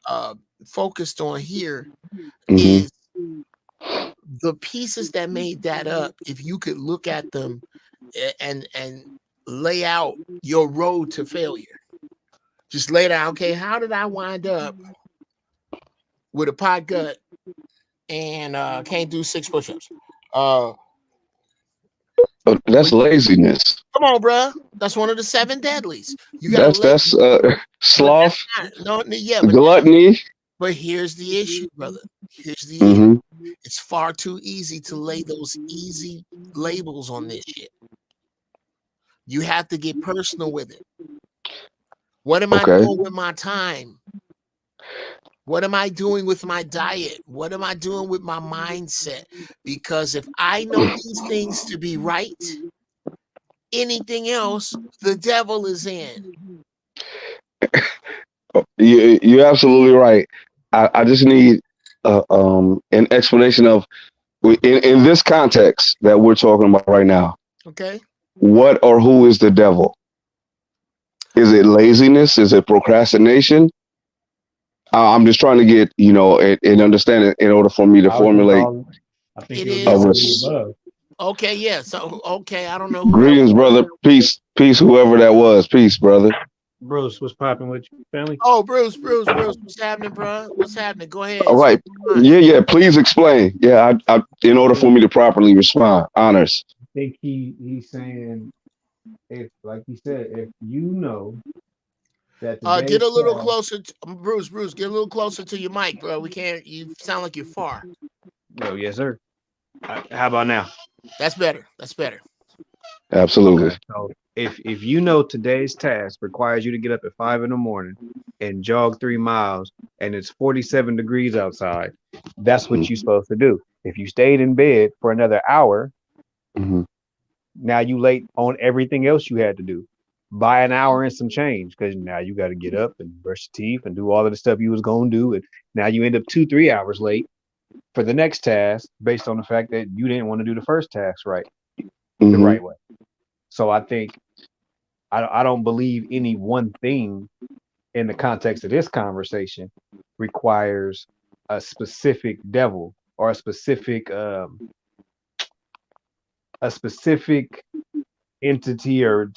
uh focused on here Hmm. is the pieces that made that up. If you could look at them and lay out your road to failure, just lay down. Okay, how did I wind up with a pot gut and can't do 6 push-ups? Uh, That's well, laziness. come on, bruh. That's one of the 7 deadlies. You gotta That's lay, that's but sloth, that's not no, yeah, gluttony. but here's the issue, brother. Here's the issue. Hmm. It's far too easy to lay those easy labels on this shit. You have to get personal with it. What am I Okay. doing with my time? What am I doing with my diet? What am I doing with my mindset? Because if I know these things to be right, anything else, the devil is in. You're absolutely right. I just need an explanation of In this context that we're talking about right now, Okay. what or who is the devil? Is it laziness? Is it procrastination? I'm just trying to get, and understand it in order for me to I would think formulate all. I think It it would be a is. all of the res- above. Okay. Yeah. So, okay. I don't know who that greetings, was. brother. Peace, whoever that was. Peace, brother. Bruce, what's popping with you, family? Oh, Bruce. What's happening, bro? What's happening? Go All ahead. right. Speak your mind. Yeah. Please explain. Yeah. In order for me to properly respond, honors. I think he's saying, if, like he said, if you know that Get today's a little task. closer, Bruce. Get a little closer to your mic, bro. We can't. You sound like you're far. Oh yes, sir. How about now? That's better. That's better. Absolutely. Okay. So if you know today's task requires you to get up at 5 in the morning and jog 3 miles and it's 47 degrees outside, that's what you're supposed to do. If you stayed in bed for another hour, Mm-hmm. now you late on everything else you had to do by an hour and some change, because now you got to get up and brush your teeth and do all of the stuff you was gonna do, and now you end up 2-3 hours late for the next task based on the fact that you didn't want to do the first task the Mm-hmm. right way. So I think I don't believe any one thing in the context of this conversation requires a specific devil or a specific entity or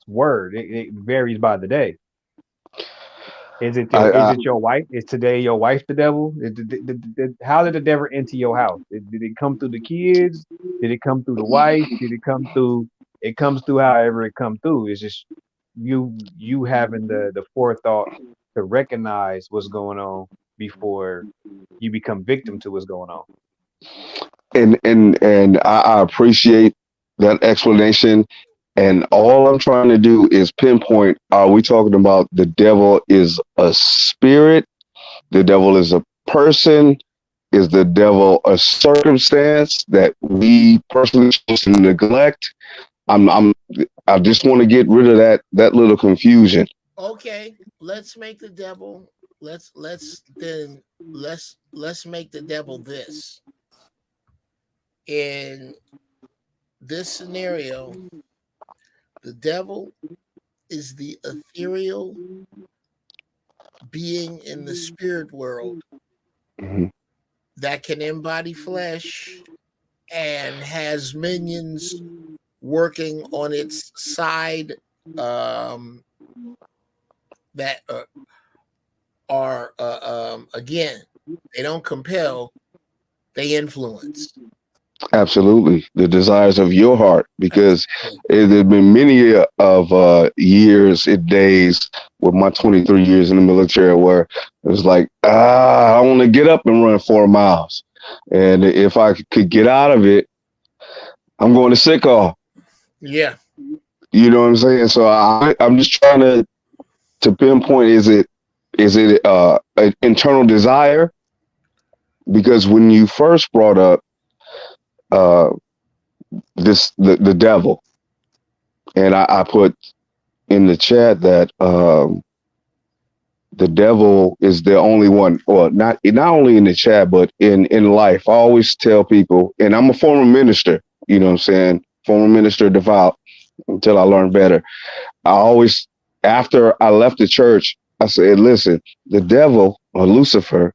word. It varies by the day. Is I, it your wife? Is today your wife the devil? How did the devil enter your house? Did it come through the kids? Did it come through the wife? Did it come through? It comes through however it come through. It's just you having the forethought to recognize what's going on before you become victim to what's going on. and I appreciate that explanation. And all I'm trying to do is pinpoint: are we talking about the devil is a spirit? The devil is a person? Is the devil a circumstance that we personally choose to neglect? I'm I just want to get rid of that little confusion. Okay. Let's make the devil. Let's make the devil this. In this scenario, the devil is the ethereal being in the spirit world Mhm. that can embody flesh and has minions working on its side, that are again, they don't compel, they influence. Absolutely, the desires of your heart, because Exactly. there have been many of years and days with my 23 years in the military where it was like, I want to get up and run 4 miles, and if I could get out of it, I'm going to sick off. Yeah. You know what I'm saying? So I'm just trying to pinpoint: is it an internal desire? Because when you first brought up uh, the devil, and I put in the chat that the devil is the only one, or not only in the chat, but in life. I always tell people, and I'm a former minister, you know what I'm saying, former minister, devout, until I learned better. I always, after I left the church, I said, listen, the devil, or Lucifer,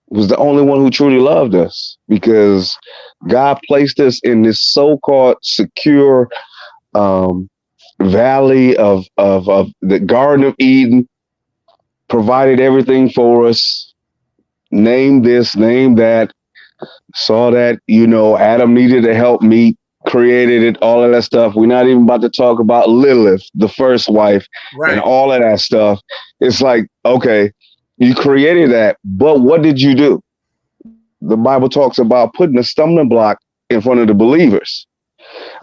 was the only one who truly loved us, because God placed us in this so-called secure um, valley of the Garden of Eden, provided everything for us, name this, name that, saw that, Adam needed a help meet, created it, all of that stuff. We're not even about to talk about Lilith, the first wife, and Right. all of that stuff. It's like, okay, you created that, but what did you do? The Bible talks about putting a stumbling block in front of the believers.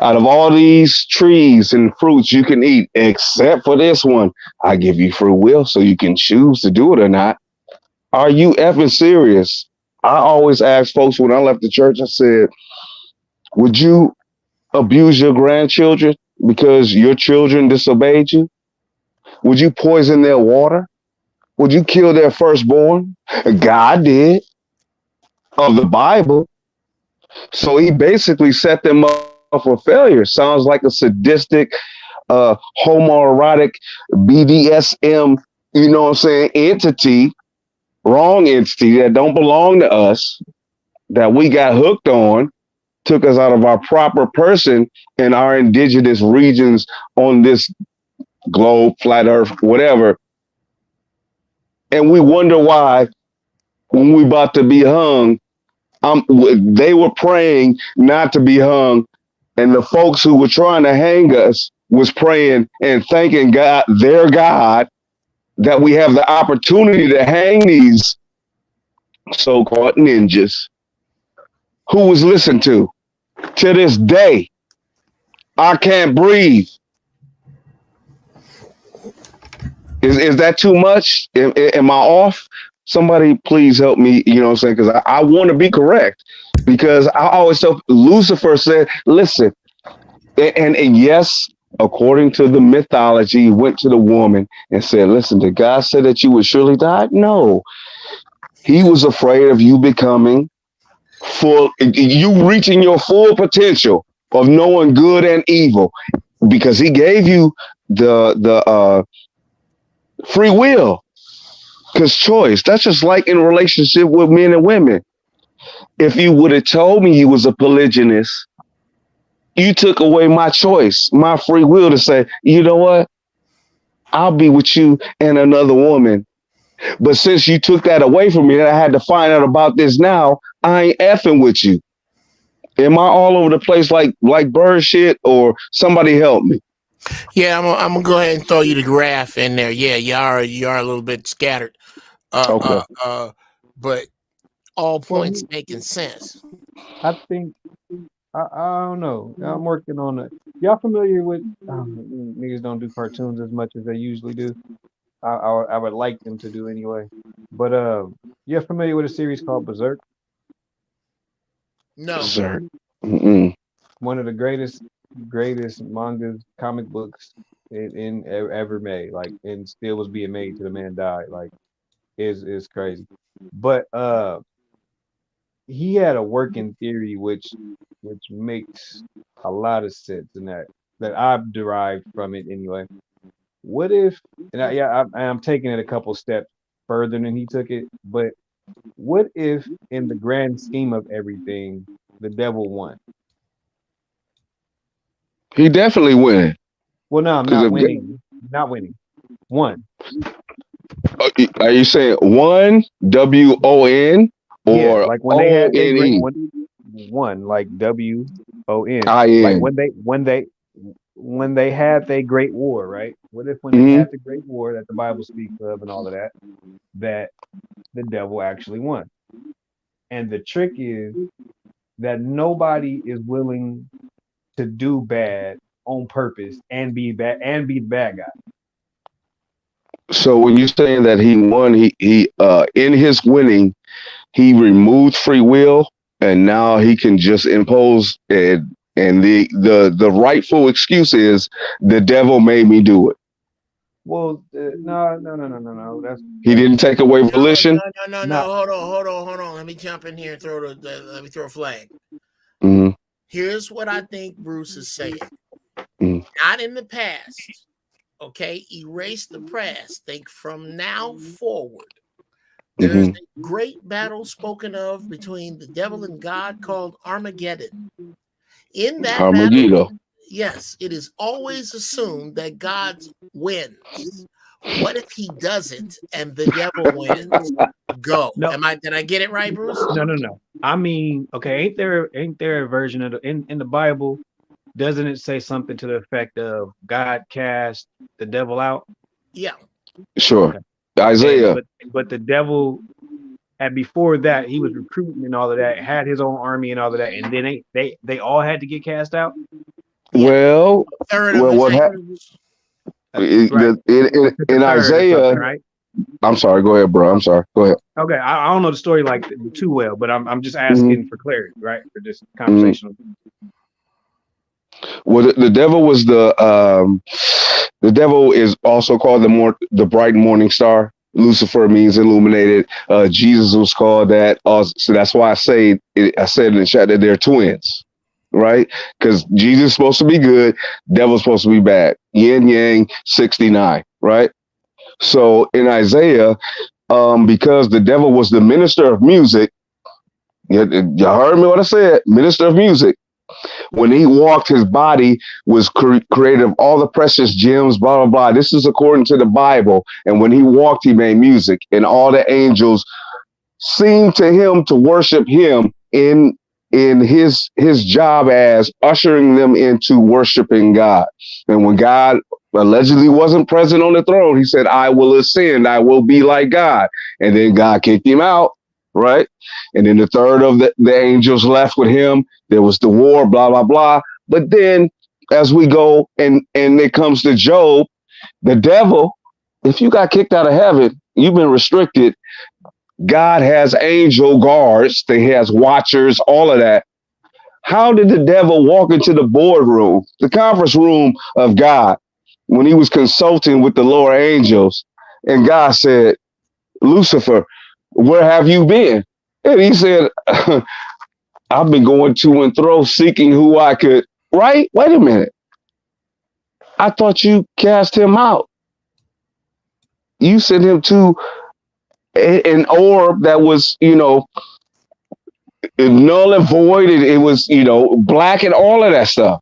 Out of all these trees and fruits you can eat, except for this one, I give you free will so you can choose to do it or not. Are you effing serious? I always ask folks when I left the church, I said, would you abuse your grandchildren because your children disobeyed you? Would you poison their water? Would you kill their firstborn? God did, of the Bible. So he basically set them up for failure. Sounds like a sadistic, homoerotic BDSM, you know what I'm saying, entity, wrong entity that don't belong to us, that we got hooked on, took us out of our proper person in our indigenous regions on this globe, flat earth, whatever. And we wonder why when we about to be hung, they were praying not to be hung, and the folks who were trying to hang us was praying and thanking God, their God, that we have the opportunity to hang these so-called ninjas. Who was listened to this day? I can't breathe. Is that too much? Am I off? Somebody please help me, you know what I'm saying? Because I want to be correct. Because I always tell Lucifer said, listen, and yes, according to the mythology, he went to the woman and said, listen, did God say that you would surely die? No. He was afraid of you becoming full, you reaching your full potential of knowing good and evil, because he gave you the free will. Because choice, that's just like in a relationship with men and women. If you would have told me you was a polygynist, you took away my choice, my free will to say, you know what? I'll be with you and another woman. But since you took that away from me and I had to find out about this now, I ain't effing with you. Am I all over the place like bird shit, or somebody help me? Yeah, I'm gonna go ahead and throw you the graph in there. Yeah, you are a little bit scattered. Okay. But all Well, points making sense. I think I don't know. I'm working on it. Y'all familiar with niggas don't do cartoons as much as they usually do. I would like them to do anyway. But you're familiar with a series called Berserk? No. Sir. Mm-mm. One of the greatest mangas, comic books ever made. Like, and still was being made till the man died. Like, is crazy. But he had a working theory which makes a lot of sense in that I've derived from it anyway. What if, and I'm taking it a couple steps further than he took it, but what if in the grand scheme of everything, the devil won? He definitely winning. Well, no, I'm Because not if winning. Not winning. Won. are you saying one WON Yeah, or like when they had their great ONE? one, like WON. Like IN. when they had their great war, right? What if when they Mm-hmm. had the great war that the Bible speaks of and all of that, that the devil actually won? And the trick is that nobody is willing to do bad on purpose and be bad and be the bad guy. So when you're saying that he won, he in his winning, he removed free will, and now he can just impose it. And the rightful excuse is the devil made me do it. Well, no. He That's didn't take away volition. No. not. Hold on. Let me jump in here and let me throw a flag. Mm-hmm. Here's what I think Bruce is saying. Mm-hmm. Not in the past. Okay, erase the past. Think from now forward. There's Mm-hmm. a great battle spoken of between the devil and God called Armageddon. In that battle, Armageddon. yes, it is always assumed that God wins. What if he doesn't and the devil wins? Go. No, Did I get it right, Bruce? no. I mean, okay, ain't there a version of in the Bible? Doesn't it say something to the effect of God cast the devil out? Yeah. Sure. Okay. Isaiah. But the devil, and before that he was recruiting and all of that, had his own army and all of that, and then they all had to get cast out. Yeah. Well, Third of his what happened angels. Right. in Isaiah? Right? I'm sorry. Go ahead, bro. I'm sorry. Go ahead. Okay, I don't know the story like too well, but I'm just Mm-hmm. asking for clarity, right? For this conversational. Well, the devil was the devil is also called the bright morning star. Lucifer means illuminated. Jesus was called that. So that's why I say I said in the chat that they're twins, right? Because Jesus is supposed to be good, devil's supposed to be bad. Yin yang 69, right? So in Isaiah, because the devil was the minister of music, you heard me what I said, minister of music. When he walked, his body was created of all the precious gems, blah, blah, blah. This is according to the Bible. And when he walked, he made music. And all the angels seemed to him to worship him in his job as ushering them into worshiping God. And when God allegedly wasn't present on the throne, he said, I will ascend. I will be like God. And then God kicked him out. Right. And then the third of the angels left with him. There was the war, blah, blah, blah. But then as we go and it comes to Job, the devil, if you got kicked out of heaven, you've been restricted. God has angel guards. He has watchers, all of that. How did the devil walk into the boardroom, the conference room of God, when he was consulting with the lower angels? And God said, Lucifer, where have you been? And he said, I've been going to and fro seeking who I could. Right? Wait a minute. I thought you cast him out. You sent him to an orb that was, null and void. It was, black and all of that stuff.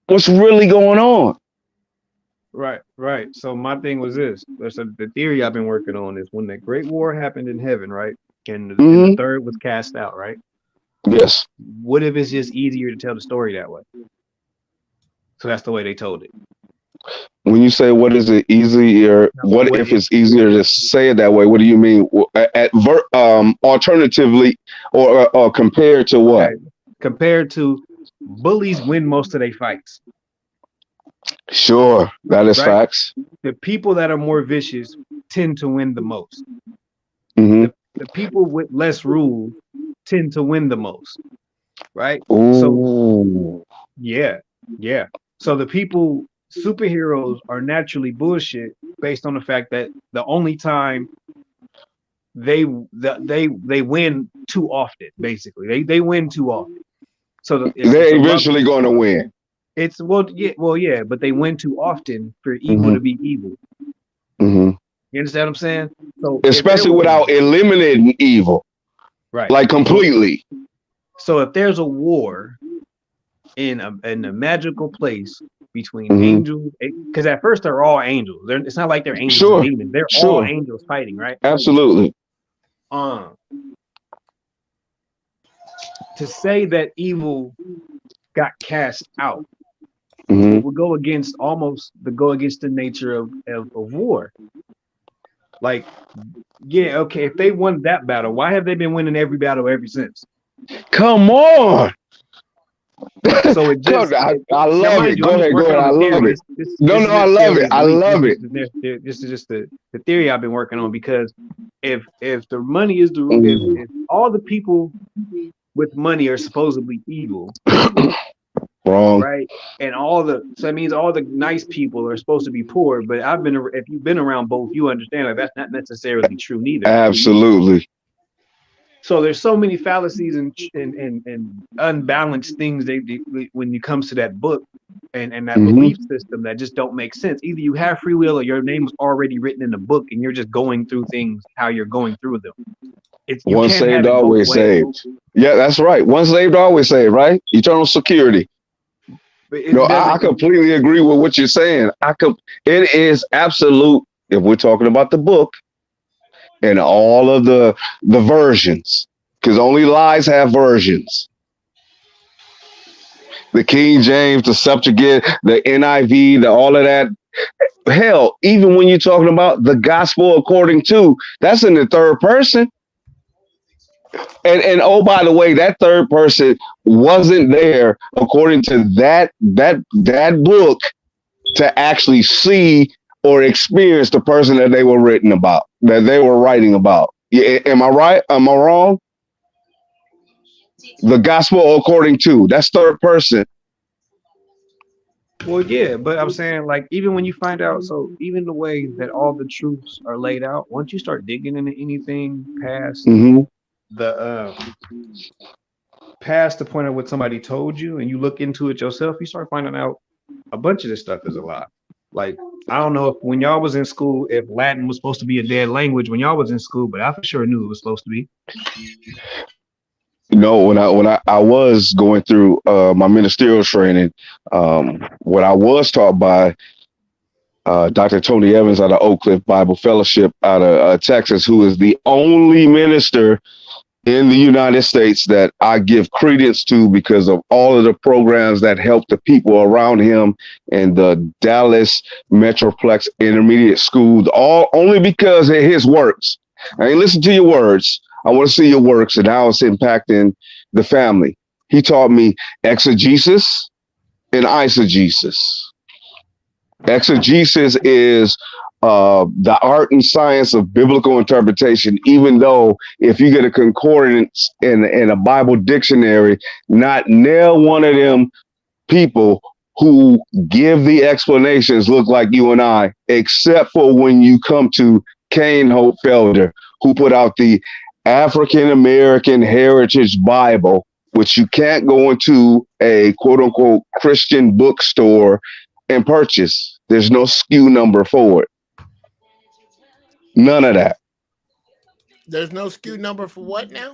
What's really going on? Right. So my thing was this. So the theory I've been working on is when the Great War happened in heaven, right? And the third was cast out, right? Yes. What if it's just easier to tell the story that way? So that's the way they told it. When you say what is it easier, what if it's easier to say it that way? What do you mean? Alternatively, or compared to what? Okay. Compared to bullies win most of their fights. Sure, that is facts. The people that are more vicious tend to win the most. Mm-hmm. The people with less rule tend to win the most, right? Ooh. So yeah. So the superheroes are naturally bullshit based on the fact that the only time they win too often, basically. They win too often. So they're eventually going to win. It's yeah, but they win too often for evil to be evil. Mm-hmm. You understand what I'm saying? So especially without eliminating evil, right? Like completely. So if there's a war in a magical place between angels, because at first they're all angels. It's not like they're angels and demons. They're all angels fighting, right? Absolutely. To say that evil got cast out would go against the nature of war. Like, yeah, okay, if they won that battle, why have they been winning every battle ever since? Come on. So it just I love it. Go ahead. I love it. I love it. I love it. This is just the theory I've been working on, because if the money is if all the people with money are supposedly evil, wrong, right? And so that means all the nice people are supposed to be poor. But if you've been around both, you understand that that's not necessarily true neither. Absolutely. So there's so many fallacies and unbalanced things when it comes to that book and that belief system that just don't make sense. Either you have free will or your name's already written in the book and you're just going through things how you're going through them. Once saved, always saved. Yeah, that's right. Once saved, always saved, right? Eternal security. I completely agree with what you're saying. It is absolute, if we're talking about the book and all of the versions, because only lies have versions. The King James, the Septuagint, the NIV, all of that. Hell, even when you're talking about the gospel according to, that's in the third person. And oh, by the way, that third person wasn't there according to that book to actually see or experience the person that they were writing about, that they were writing about. Yeah, am I right? Am I wrong? The gospel according to, that's third person. Well, yeah, but I'm saying like even when you find out, so even the way that all the truths are laid out, once you start digging into anything Mm-hmm. the past the point of what somebody told you, and you look into it yourself, you start finding out a bunch of this stuff is a lie. Like I don't know if when y'all was in school, if Latin was supposed to be a dead language when y'all was in school, but I for sure knew it was supposed to be. No, when I was going through my ministerial training, what I was taught by Dr. Tony Evans out of Oak Cliff Bible Fellowship out of Texas, who is the only minister in the United States that I give credence to because of all of the programs that help the people around him in the Dallas Metroplex Intermediate School, all only because of his works. I ain't listen to your words. I want to see your works and how it's impacting the family. He taught me exegesis and eisegesis. Exegesis is the art and science of biblical interpretation, even though if you get a concordance in a Bible dictionary, not near one of them people who give the explanations look like you and I, except for when you come to Kane Hope Felder, who put out the African American Heritage Bible, which you can't go into a quote unquote Christian bookstore and purchase. There's no SKU number for it. None of that. There's no SKU number for what now?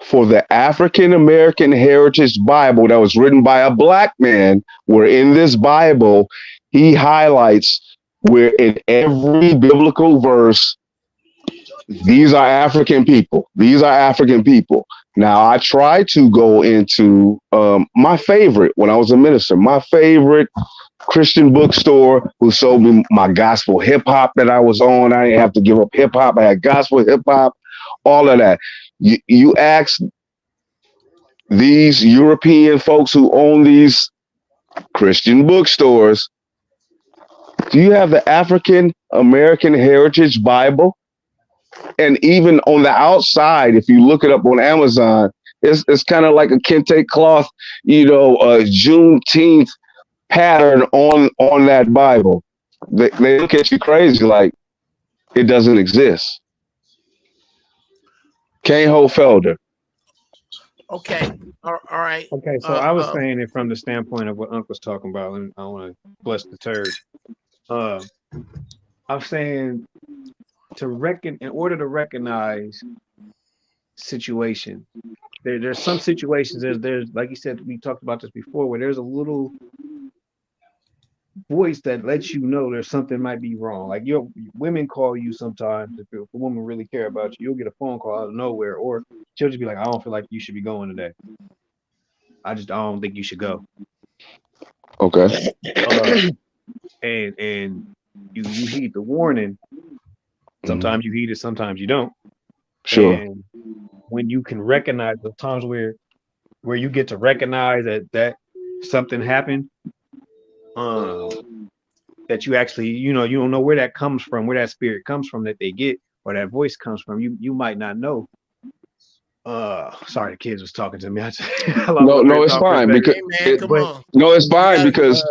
For the African American Heritage Bible that was written by a black man, where in this Bible, he highlights where in every biblical verse, these are African people. These are African people. Now, I tried to go into my favorite when I was a minister, my favorite Christian bookstore who sold me my gospel hip hop that I was on. I didn't have to give up hip hop. I had gospel hip hop, all of that. You ask these European folks who own these Christian bookstores, do you have the African American Heritage Bible? And even on the outside, if you look it up on Amazon, it's kind of like a kente cloth, Juneteenth pattern on that Bible. They look at you crazy like it doesn't exist. Kane Felder. Okay. All right. Okay, so I was saying it from the standpoint of what Uncle's talking about, and I want to bless the turd. I'm saying in order to recognize situation, there's some situations, there's like you said, we talked about this before, where there's a little voice that lets you know there's something might be wrong. Like your women call you sometimes, if a woman really care about you, you'll get a phone call out of nowhere, or she'll just be like, I don't feel like you should be going today. I don't think you should go. Okay. And you heed the warning. Sometimes you heed it, sometimes you don't. Sure. And when you can recognize the times where you get to recognize that something happened, that you actually, you don't know where that comes from, where that spirit comes from that they get, or that voice comes from. You might not know. Sorry, the kids was talking to me. No, it's fine because it's fine because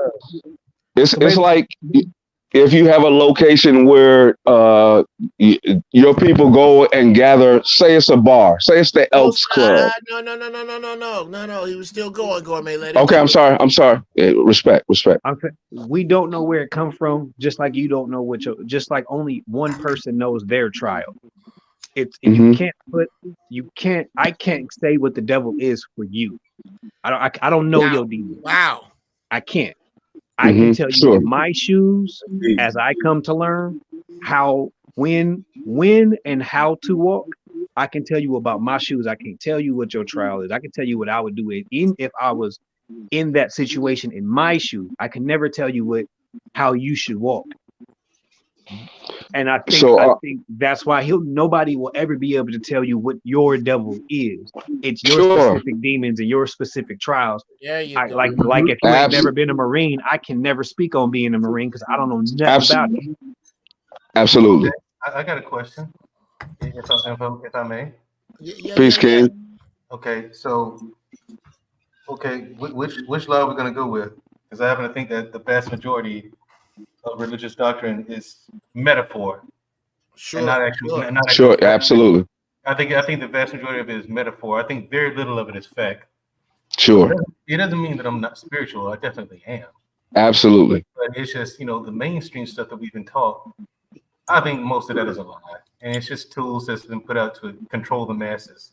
it's like if you have a location where your people go and gather, say it's a bar, say it's the Elks Club. No. He was still going, Gourmet. Okay, I'm sorry. Respect. We don't know where it comes from, just like you don't know just like only one person knows their trial. I can't say what the devil is for you. I don't know your demon. Wow. I can't. I can tell you in my shoes as I come to learn how, when and how to walk. I can tell you about my shoes. I can't tell you what your trial is. I can tell you what I would do if I was in that situation in my shoes. I can never tell you how you should walk. And I think that's why nobody will ever be able to tell you what your devil is. It's your specific demons and your specific trials. Yeah, like if you ain't never been a Marine, I can never speak on being a Marine because I don't know nothing about it. Absolutely. I got a question, if I may. Peace, King. Okay, so which law are we gonna go with? because I happen to think that the vast majority of religious doctrine is metaphor and not actual, Sure. not actual Sure, fact. absolutely. I think the vast majority of it is metaphor. I think very little of it is fact. Sure, It doesn't mean that I'm not spiritual. I definitely am. absolutely. But it's just, the mainstream stuff that we've been taught. I think most of that is a lie, and it's just tools that's been put out to control the masses.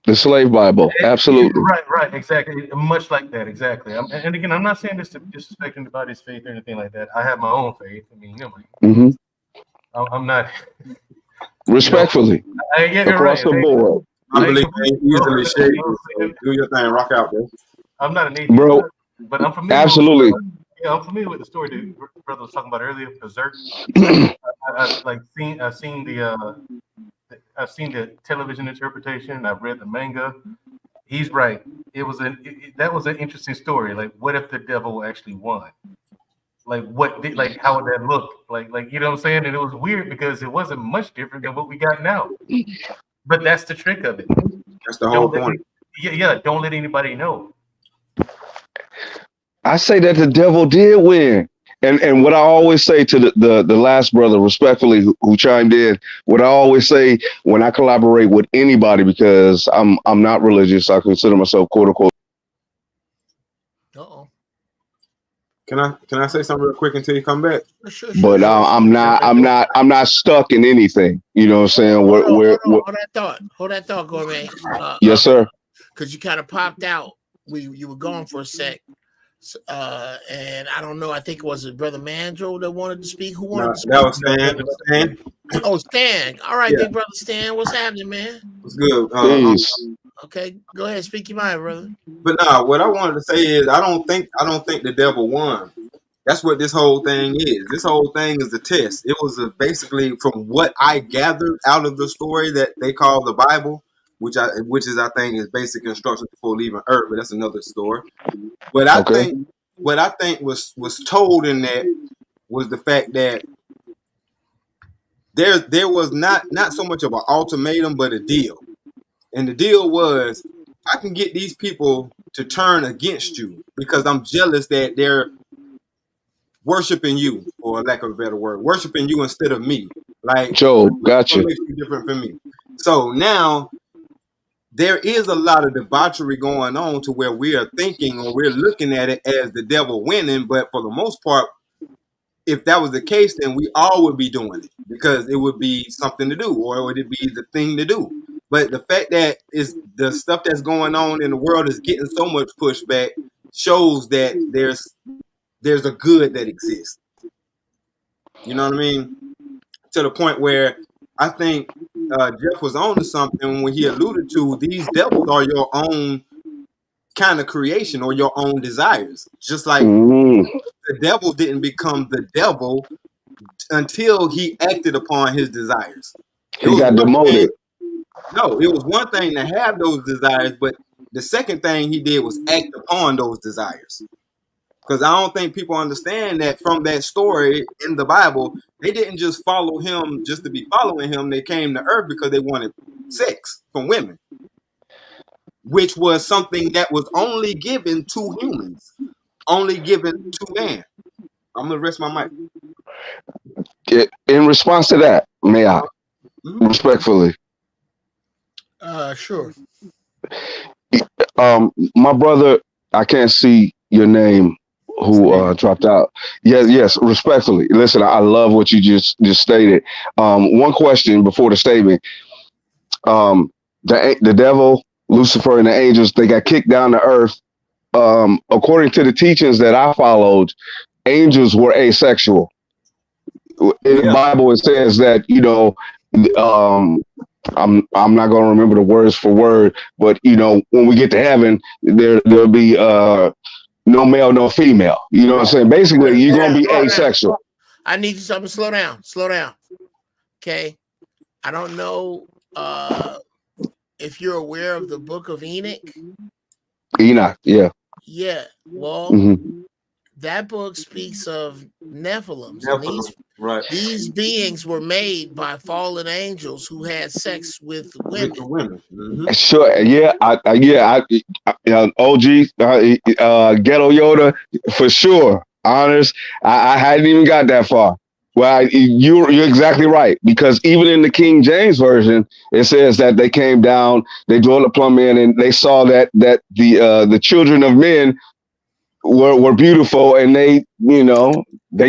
The slave Bible, absolutely. Right, exactly. Much like that, exactly. And again, I'm not saying this to disrespect anybody's faith or anything like that. I have my own faith. I mean, Hmm. I'm not. Respectfully, You're across right. the board, I believe they easily shake. So do your thing, rock out, bro. I'm not an atheist, bro. but I'm familiar. Absolutely. I'm familiar with the story that brother was talking about earlier, Berserk. I've seen the television interpretation. I've read the manga. He's right. That was an interesting story. Like, what if the devil actually won? Like, how would that look? Like, you know what I'm saying? And it was weird because it wasn't much different than what we got now. But that's the trick of it. That's the whole point. Don't let anybody know. I say that the devil did win. And what I always say to the last brother, respectfully, who chimed in, what I always say when I collaborate with anybody, because I'm not religious, I consider myself quote unquote. Uh-oh. Can I say something real quick until you come back? Sure. But I'm not stuck in anything. You know what I'm saying? Hold that thought, Gourmet. Yes, sir. Because you kind of popped out. You were gone for a sec. And I don't know. I think it was Brother Mandro that wanted to speak. Who wanted to speak? That was Stan. Oh, Stan. All right, Yeah. big brother Stan. What's happening, man? It's good. Peace. Okay, go ahead. Speak your mind, brother. But what I wanted to say is I don't think the devil won. That's what this whole thing is. This whole thing is a test. It was basically, from what I gathered out of the story that they call the Bible, which is I think is basic instructions before leaving Earth, but that's another story. But I think what I think was told in that was the fact that there was not so much of an ultimatum, but a deal. And the deal was, I can get these people to turn against you because I'm jealous that they're worshiping you, for lack of a better word, worshiping you instead of me. Like, Joe, gotcha. what makes you different from me? So now there is a lot of debauchery going on to where we are thinking or we're looking at it as the devil winning. But for the most part, if that was the case, then we all would be doing it because it would be something to do, or it would be the thing to do. But the fact that is the stuff that's going on in the world is getting so much pushback shows that there's a good that exists. You know what I mean? To the point where I think Jeff was on to something when he alluded to these devils are your own kind of creation or your own desires. Just like the devil didn't become the devil until he acted upon his desires. He got demoted. No, it was one thing to have those desires, but the second thing he did was act upon those desires. Because I don't think people understand that from that story in the Bible, they didn't just follow him just to be following him. They came to earth because they wanted sex from women, which was something that was only given to humans, only given to man. I'm going to rest my mic. In response to that, may I respectfully? Sure. My brother, I can't see your name, who dropped out. Yes, respectfully. Listen, I love what you just stated. One question before the statement. The devil, Lucifer, and the angels, they got kicked down to earth. According to the teachings that I followed, angels were asexual. In the Bible, it says that, I'm not going to remember the words for word, but when we get to heaven, there'll be no male, no female. You know what I'm saying? Basically, you're going to be asexual. I need you to slow down. Okay. I don't know if you're aware of the book of Enoch. Enoch, yeah. Yeah. Well, that book speaks of Nephilims. Right. These beings were made by fallen angels who had sex with With the women. women. Sure, yeah, OG, Ghetto Yoda, for sure. Honest, I hadn't even got that far. Well, you're exactly right, because even in the King James version, it says that they came down, they drove the plumb in, and they saw that the children of men were beautiful, and they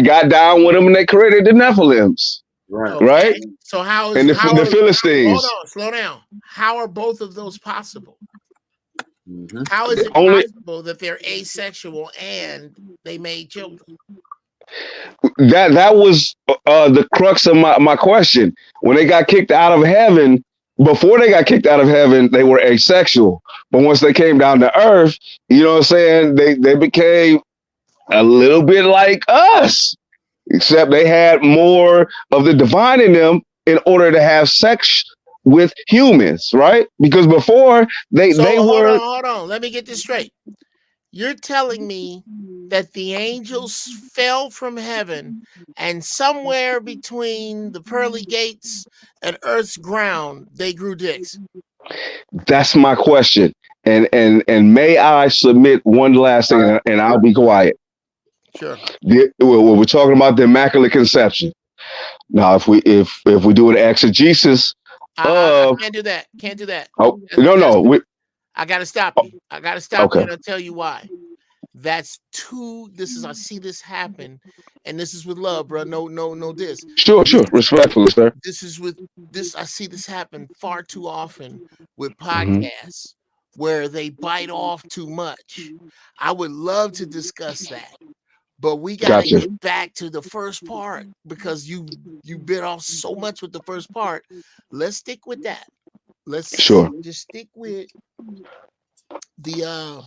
got down with them, and they created the Nephilims, Right. right? Okay. So how And is the hold Philistines. on, slow down. How are both of those possible? Mm-hmm. How is it Only possible that they're asexual and they made children? that was the crux of my question. When they got kicked out of heaven, before they got kicked out of heaven, they were asexual. But once they came down to earth, you know what I'm saying, they became a little bit like us, except they had more of the divine in them in order to have sex with humans, right? Because before So they hold were. on, hold on. Let me get this straight. You're telling me that the angels fell from heaven and somewhere between the pearly gates and earth's ground, they grew dicks. That's my question. And may I submit one last thing, and I'll be quiet. Sure. We're talking about the Immaculate Conception. Now, if we do an exegesis I of, can't do that. Can't do that. oh That's- no, I gotta stop you. I gotta stop you, okay, and I'll tell you why. That's too. This is I see this happen, and this is with love, bro. No, this. sure, respectfully, sir. This is with this. I see this happen far too often with Hmm. podcasts where they bite off too much. I would love to discuss that, but we got to Gotcha. get back to the first part because you bit off so much with the first part. Let's stick with that. Let's Sure. just stick with the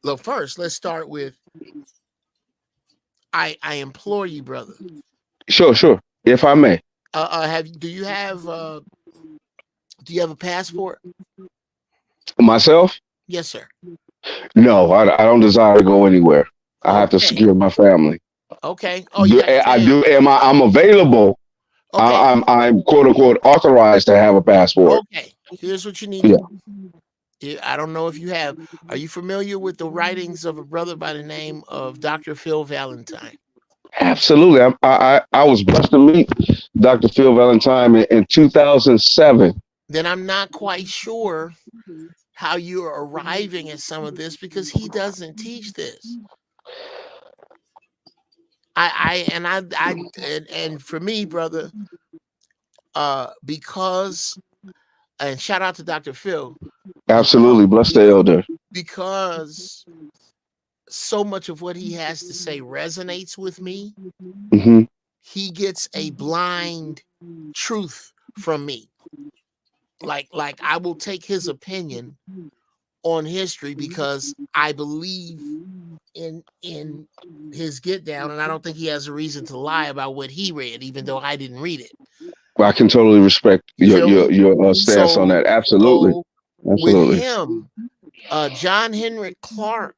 the first. Let's start with I implore you, brother. Sure. If I may. Do you have a passport? Myself? Yes, sir. No, I don't desire to go anywhere. I have to Okay. secure my family. Okay. Oh, you got a I family. do. I'm available. Okay. I'm quote unquote authorized to have a passport. Okay. Here's what you need Yeah. to do. I don't know if you have. Are you familiar with the writings of a brother by the name of Dr. Phil Valentine? Absolutely. I was blessed to meet Dr. Phil Valentine in 2007. Then I'm not quite sure how you're arriving at some of this because he doesn't teach this. And for me, brother, because and shout out to Dr. Phil. Absolutely. Blessed the elder. Because so much of what he has to say resonates with me. Hmm. He gets a blind truth from me. Like I will take his opinion on history because I believe in his get down, and I don't think he has a reason to lie about what he read, even though I didn't read it. I can totally respect your stance on that. Absolutely. So Absolutely. with him, John Henrik Clark.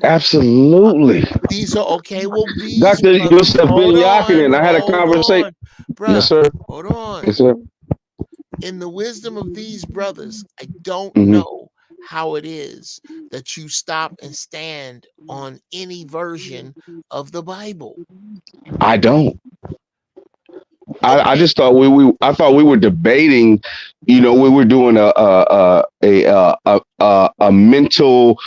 Absolutely. These are okay. Well, these Dr. Yusuf Ben Yakinen, I had a conversation. Bruh, Yes, sir. hold on. Yes, sir. In the wisdom of these brothers, I don't Mhm. know how it is that you stop and stand on any version of the Bible. I don't. I Okay. just thought I thought we were debating, we were doing a mental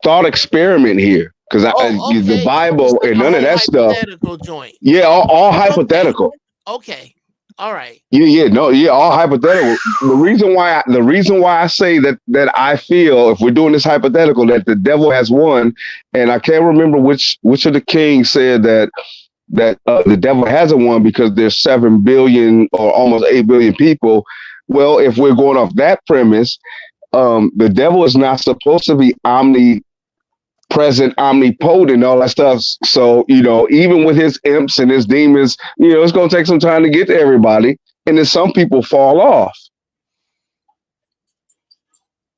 thought experiment here, because the Bible This is and a none of whole that stuff. hypothetical joint. Yeah, all hypothetical. Okay. All right. All hypothetical. The reason why I say that I feel, if we're doing this hypothetical, that the devil has won, and I can't remember which of the kings said that the devil hasn't won because there's 7 billion or almost 8 billion people. Well, if we're going off that premise, the devil is not supposed to be omnipresent, omnipotent, all that stuff. So, even with his imps and his demons, it's going to take some time to get to everybody. And then some people fall off.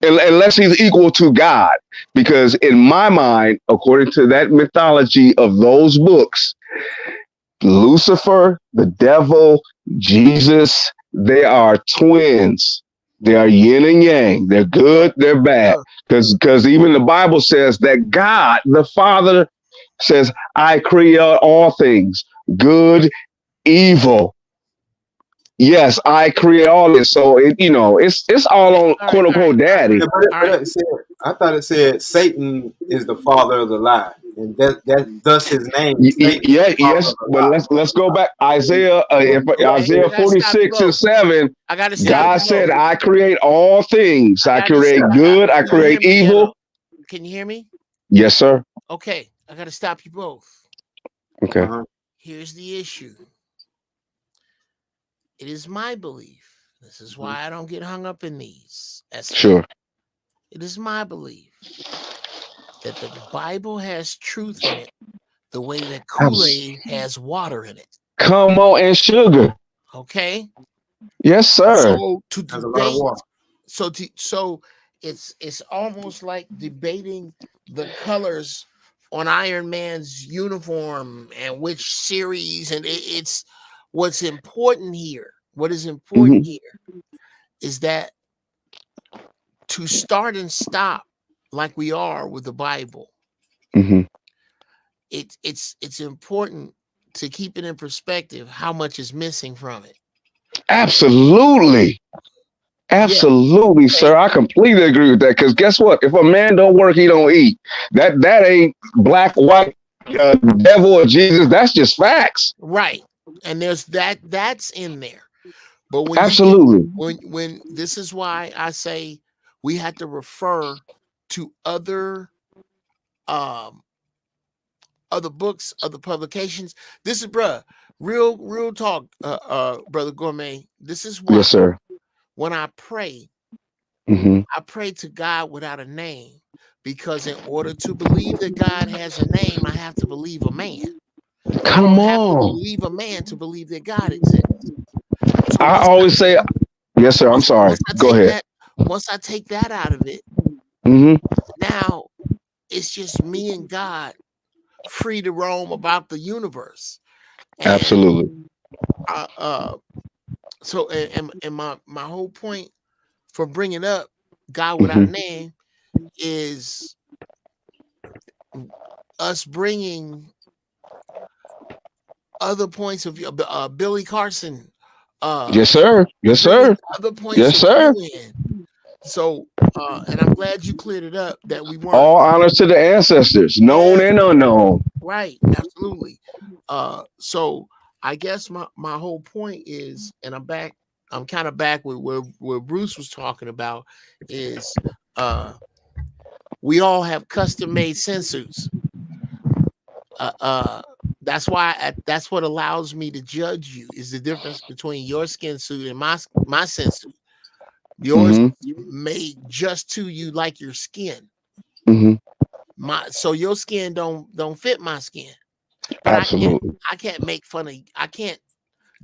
unless he's equal to God. Because in my mind, according to that mythology of those books, Lucifer, the devil, Jesus, they are twins. They are yin and yang. They're good, they're bad. Sir, Because even the Bible says that God, the Father, says, I create all things, good, evil. Yes, I create all this. So it's all okay, on all right, quote all right, unquote daddy. Yeah, all but right. it said, I thought it said Satan is the father of the lie, and that thus his name. Satan is Yeah, the father yes, of the but let's go back. Isaiah, if Okay, Isaiah I gotta stop you 46 and both. 7, I gotta stop God you said, both. I create all things. I I gotta stop. create good, I Can you hear create me, evil. Ghetto? Can you hear me? Yes, sir. Okay, I gotta stop you both. Okay. Uh-huh. Here's the issue. It is my belief. This is Mhm. why I don't get hung up in these. Sure. It is my belief that the Bible has truth in it, the way that Abs- Kool-Aid has water in it. Come on, and sugar. Okay, Yes, sir. so to Has a lot of debate, water. so it's almost like debating the colors on Iron Man's uniform and which series, and it's what's important here. What is Hmm. important here is that to start and stop like we are with the Bible, Hmm. it's important to keep it in perspective how much is missing from it. Absolutely. Yeah. Absolutely, Okay. sir. I completely agree with that. Because guess what? If a man don't work, he don't eat. That ain't black, white, devil, or Jesus. That's just facts. Right. And there's that's in there. But when you get Absolutely. when this is why I say we have to refer to um other books, other publications. This is real talk, brother Gourmet. This is why Yes, sir. when Hmm. I pray to God without a name, because in order to believe that God has a name, I have to believe a man. I Come don't have to on. believe a man to believe that God exists. So I always say, yes, sir. I'm sorry. Go ahead. once I take that out of it, Hmm. now it's just me and God free to roam about the universe. And Absolutely. uh, uh so and my whole point for bringing up God without a Hmm. name is us bringing other points of view. Billy Carson, Yes, sir. is Yes, bringing sir. other points Yes, of sir. view in. So, and I'm glad you cleared it up that we weren't. All honors to the ancestors, known Yeah, and unknown. right, absolutely. So I guess my whole point is, and I'm back. I'm kind of back with where Bruce was talking about is, we all have custom made sensuits. Uh, uh, that's what allows me to judge you is the difference between your skin suit and my skin suit. Yours Hmm. is made just to you like your skin. Hmm. So your skin don't fit my skin. But Absolutely. I can't make fun of I can't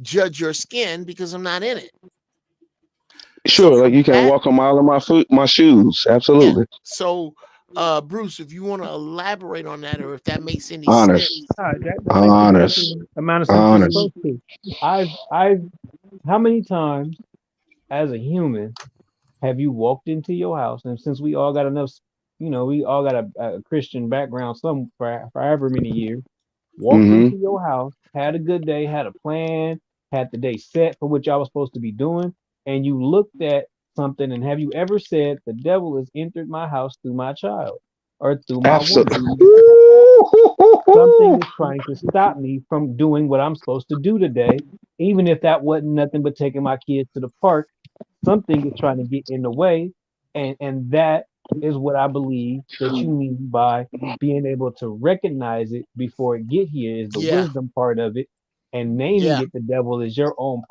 judge your skin because I'm not in it. So Sure, like from you can that, walk a mile in my shoes. yeah. Absolutely. So Bruce, if you want to elaborate on that or if that makes any Honors. sense. That makes exactly Honors. the amount of sense it's Honors. supposed to. I've how many times as a human have you walked into your house? And since we all got enough, we all got a Christian background, some for however many years, walked Hmm. into your house, had a good day, had a plan, had the day set for what y'all was supposed to be doing, and you looked at something. And have you ever said, the devil has entered my house through my child or through my woman? Absolutely. Something is trying to stop me from doing what I'm supposed to do today, even if that wasn't nothing but taking my kids to the park. Something is trying to get in the way, and that is what I believe that you mean by being able to recognize it before it get here is the Yeah, wisdom part of it, and naming yeah, it the devil is your own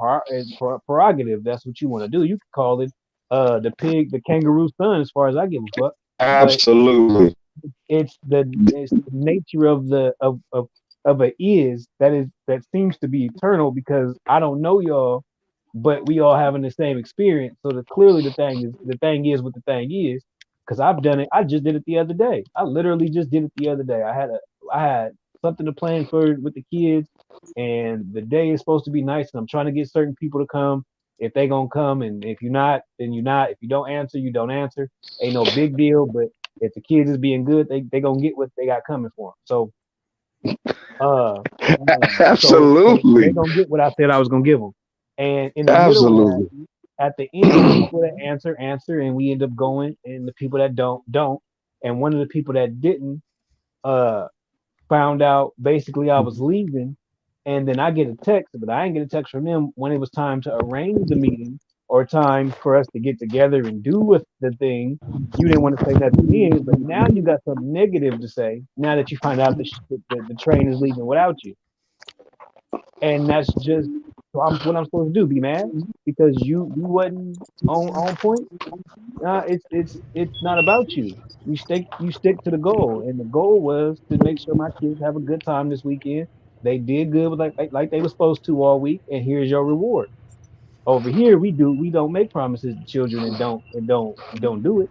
prerogative. That's what you want to do. You can call it the kangaroo son, as far as I give a fuck, but Absolutely. it's the nature of a is that seems to be eternal because I don't know y'all but we all having the same experience. So clearly the thing is what the thing is. Because I've done it. I just did it the other day. I literally just did it the other day. I had something to plan for with the kids, and the day is supposed to be nice. And I'm trying to get certain people to come. If they gonna come, and if you're not, then you're not. If you don't answer, you don't answer. Ain't no big deal. But if the kids is being good, they gonna get what they got coming for them. So uh so they Absolutely. gonna get what I said I was gonna give them. And in the middle of that, Absolutely. at the end, the people that answer, and we end up going, and the people that don't. And one of the people that didn't uh found out basically I was leaving, and then I get a text, but I didn't get a text from them when it was time to arrange the meeting or time for us to get together and do with the thing. You didn't want to say nothing then, but now you got something negative to say. Now that you find out the train is leaving without you, and that's just so what I'm supposed to do. Be mad because you wasn't on point. It's not about you. You stick to the goal, and the goal was to make sure my kids have a good time this weekend. They did good with like they were supposed to all week, and here's your reward. Over here, we don't make promises to children and don't do it.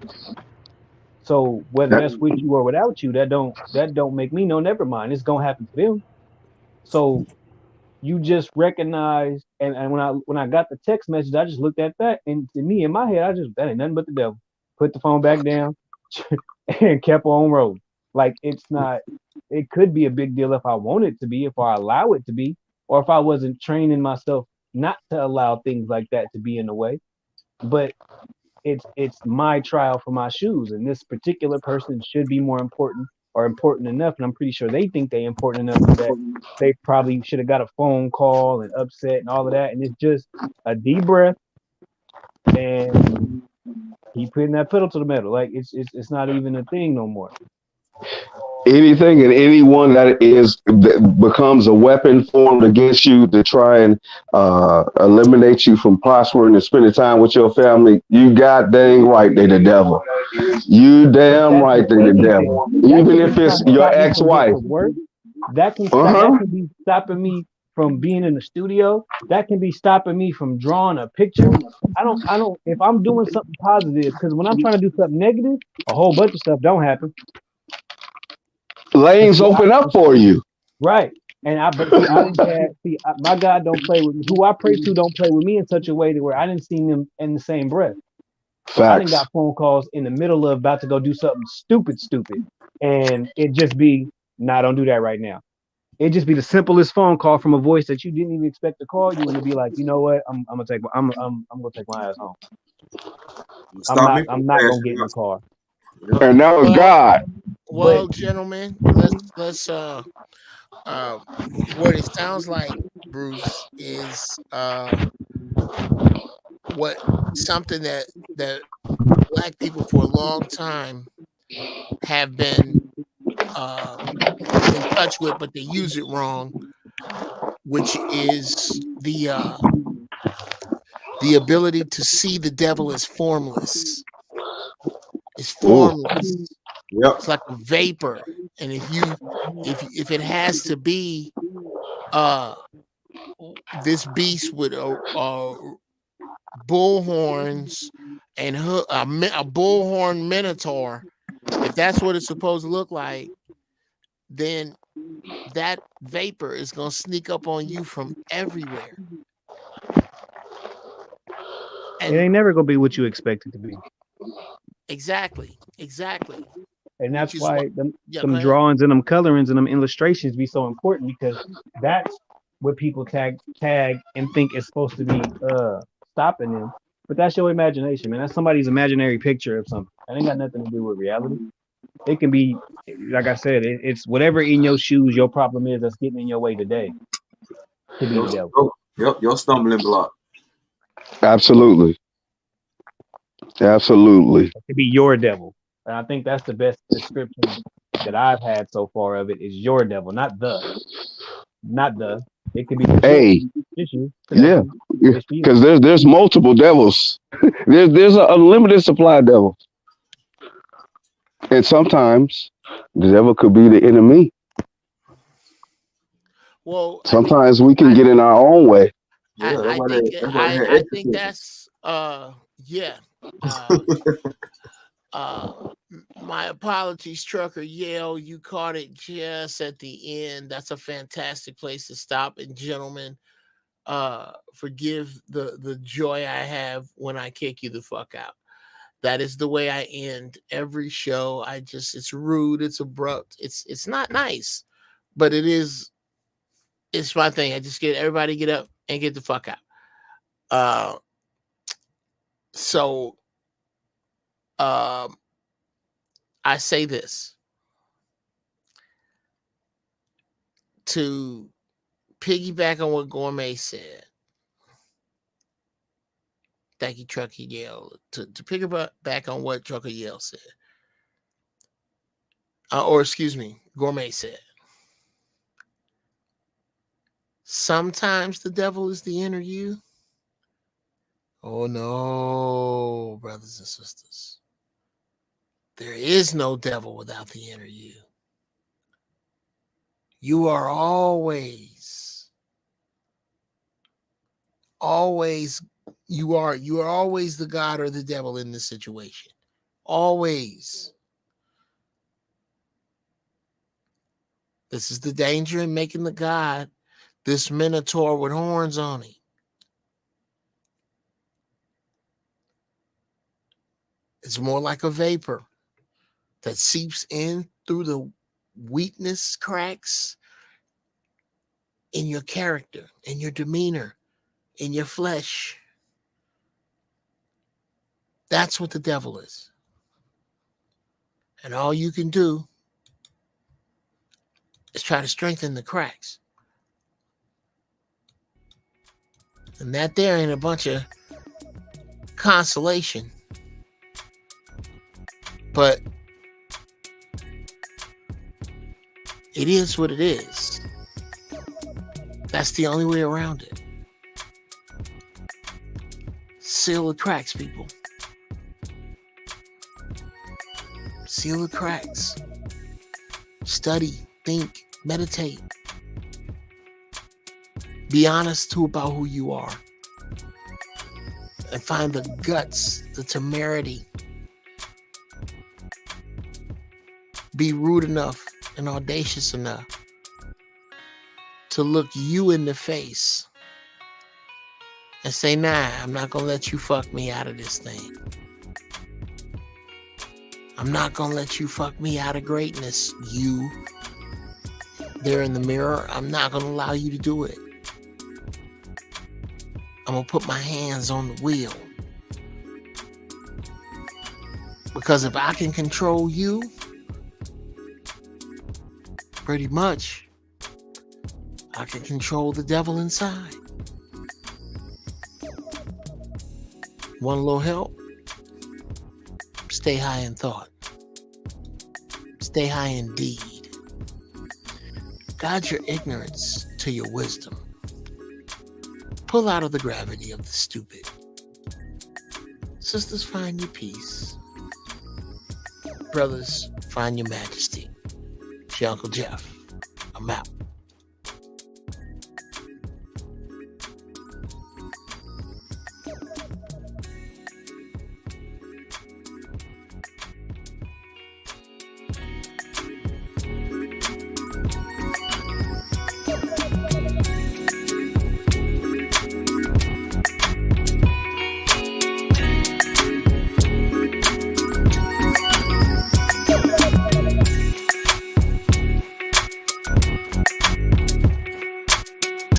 So whether That- that's with you or without you, that don't make me know. Never mind, it's gonna happen for them. So you just recognize, and when I got the text message, I just looked at that, and to me in my head, that ain't nothing but the devil. Put the phone back down and kept on rolling. Like it's not. It could be a big deal if I want it to be, if I allow it to be, or if I wasn't training myself not to allow things like that to be in the way. But it's my trial for my shoes, and this particular person should be more important or important enough, and I'm pretty sure they think they important enough that they probably should have got a phone call and upset and all of that, and it's just a deep breath and keep putting that pedal to the metal. Like it's not even a thing no more. Anything and anyone that becomes a weapon formed against you to try and eliminate you from prospering and spending time with your family, you got dang right they the devil. You But damn that's right with they the anything. devil. That Even can be if it's trying to your stop me from getting ex-wife. to work. That can Uh stop. That huh. can be stopping me from being in the studio. That can be stopping me from drawing a picture. I don't. If I'm doing something positive, because when I'm trying to do something negative, a whole bunch of stuff don't happen. But Lanes see, open up for you. right, but see, I didn't have. See, my God don't play with me. Who I pray to don't play with me in such a way to where I didn't see them in the same breath. So I didn't Facts. got phone calls in the middle of about to go do something stupid, and it just be, nah, don't do that right now. It'd just be the simplest phone call from a voice that you didn't even expect to call you, and to be like, you know what, I'm gonna take my ass home. I'm Stop me not from I'm not gonna get crashing in the car. out. And that was Well, God. But gentlemen, let's uh what it sounds like, Bruce, is what something that black people for a long time have been uh in touch with, but they use it wrong, which is the ability to see the devil as formless. It's Ooh. formless. Yep. It's like a vapor. And if it has to be uh this beast with bull horns and a bullhorn minotaur, if that's what it's supposed to look like, then that vapor is going to sneak up on you from everywhere. it And ain't never gonna be what you expect it to be. exactly, And which that's is what. why them, Yeah, go them ahead. drawings and them colorings and them illustrations be so important, because that's what people tag and think is supposed to be stopping them. But that's your imagination, man. That's somebody's imaginary picture of something. That ain't got nothing to do with reality. It can be, like I said, it's whatever in your shoes your problem is that's getting in your way today. Could be the devil. Your stumbling block. Absolutely. Absolutely. It could be your devil. And I think that's the best description that I've had so far of it, is your devil, not the. It could be just you. Hey, Just you. yeah. Today. Just you. Because there's multiple devils. There's an unlimited supply of devils. And sometimes the devil could be the enemy. Well, I think Sometimes we can get in our own way. Yeah, that's I why think that's why they had I extra think cushions. that's yeah. Uh my apologies, Trucker Yale. You caught it just at the end. That's a fantastic place to stop. And gentlemen, forgive the joy I have when I kick you the fuck out. That is the way I end every show. It's rude, it's abrupt, it's not nice, but it's my thing. I just get everybody get up and get the fuck out. Uh so um I say this to piggyback on what Gourmet said. Thank you, Trucker Yale. To piggyback on what Trucker Yale said. Or excuse me, Gourmet said. Sometimes the devil is the inner you. Oh no, brothers and sisters. There is no devil without the inner you. You are always you are always the God or the devil in this situation. Always. This is the danger in making the God this minotaur with horns on him. It's more like a vapor that seeps in through the weakness cracks in your character, in your demeanor, in your flesh. That's what the devil is. And all you can do is try to strengthen the cracks. And that there ain't a bunch of consolation. But it is what it is. That's the only way around it. Seal the cracks, people. Seal the cracks. Study, think, meditate. Be honest about who you are. And find the guts, the temerity. Be rude enough and audacious enough to look you in the face and say, nah, I'm not going to let you fuck me out of this thing. I'm not going to let you fuck me out of greatness, you. There in the mirror, I'm not going to allow you to do it. I'm going to put my hands on the wheel. Because if I can control you, pretty much, I can control the devil inside. Want a little help? Stay high in thought. Stay high in deed. Guide your ignorance to your wisdom. Pull out of the gravity of the stupid. Sisters, find your peace. Brothers, find your majesty. It's your Uncle Jeff. I'm out.